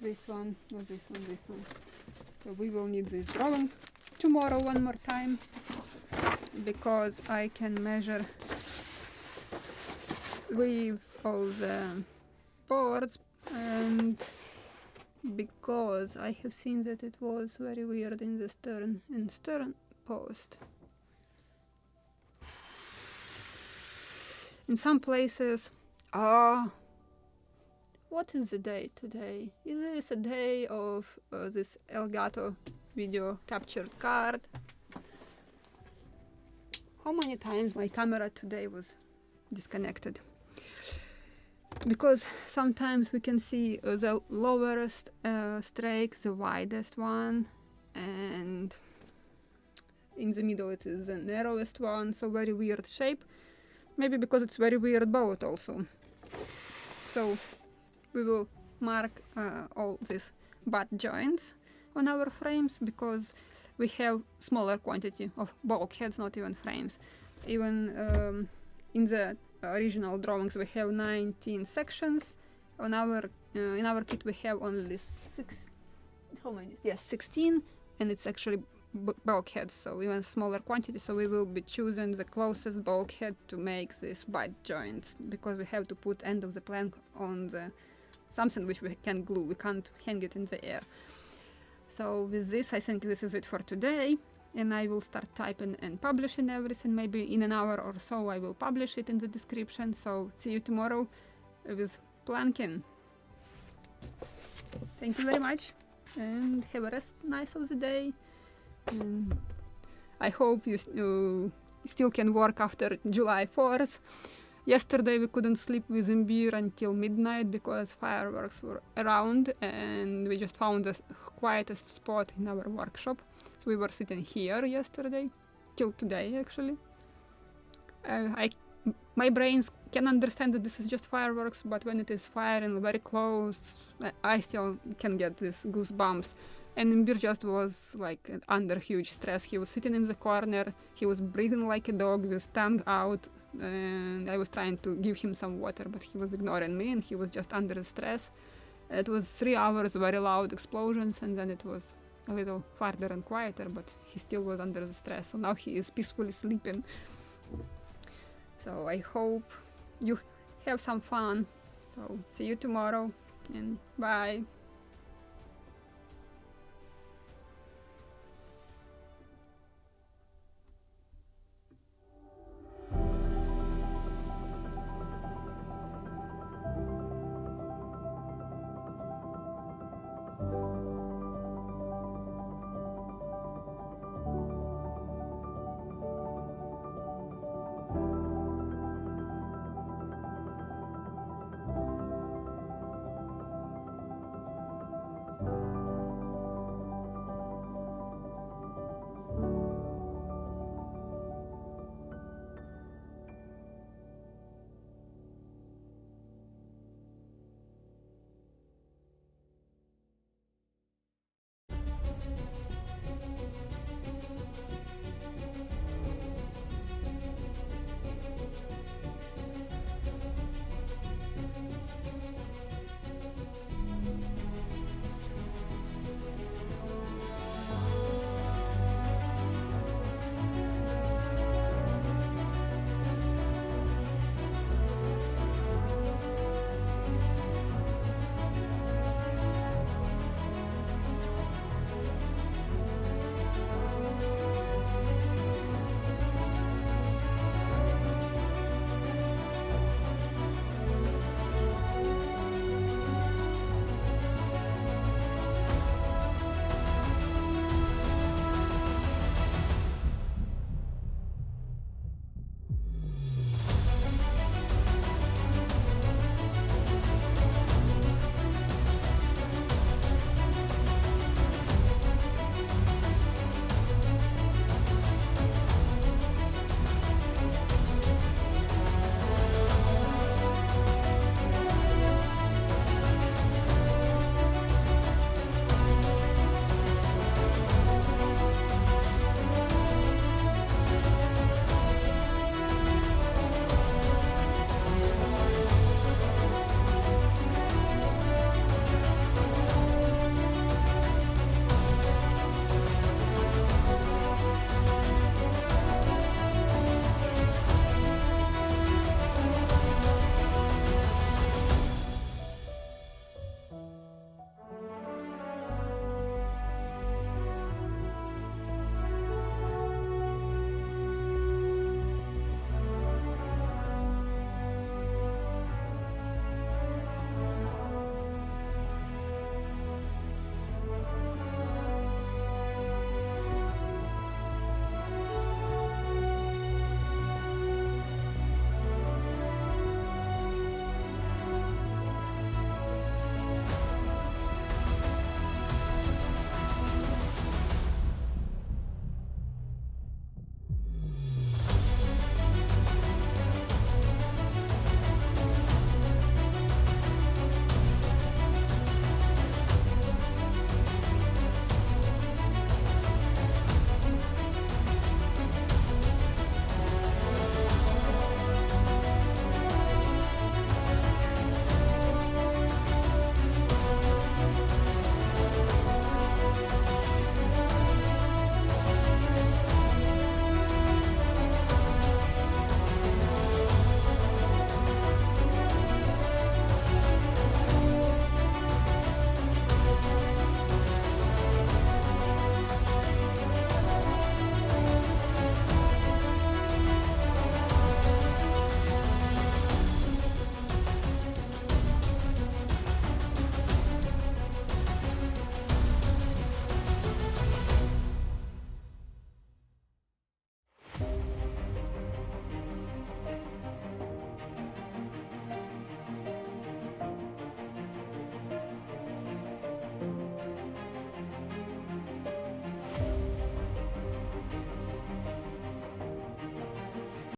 not this one, this one. So we will need this drawing tomorrow one more time, because I can measure with all the boards, and because I have seen that it was very weird in the stern post. In some places, what is the day today? Is this a day of this Elgato video captured card? How many times my camera today was disconnected? Because sometimes we can see the lowest strake, the widest one, and in the middle it is the narrowest one, so very weird shape. Maybe because it's very weird boat also. So we will mark all these butt joints on our frames, because we have smaller quantity of bulkheads, not even frames. Even in the original drawings we have 19 sections. On our in our kit we have only 16, and it's actually bulkheads, so even smaller quantity. So we will be choosing the closest bulkhead to make these butt joints, because we have to put end of the plank on the something which we can glue. We can't hang it in the air. So with this, I think this is it for today, and I will start typing and publishing everything. Maybe in an hour or so I will publish it in the description. So see you tomorrow with planking. Thank you very much, and have a nice of the day. And I hope you still can work after July 4th. Yesterday we couldn't sleep with Imbir until midnight because fireworks were around, and we just found the quietest spot in our workshop. So we were sitting here yesterday, till today actually. My brain can understand that this is just fireworks, but when it is firing very close, I still can get these goosebumps. And Imbir just was like under huge stress. He was sitting in the corner, he was breathing like a dog with tongue out, and I was trying to give him some water, but he was ignoring me, and he was just under stress. It was 3 hours very loud explosions, and then it was a little farther and quieter, but he still was under the stress. So now he is peacefully sleeping. So I hope you have some fun. So see you tomorrow, and bye.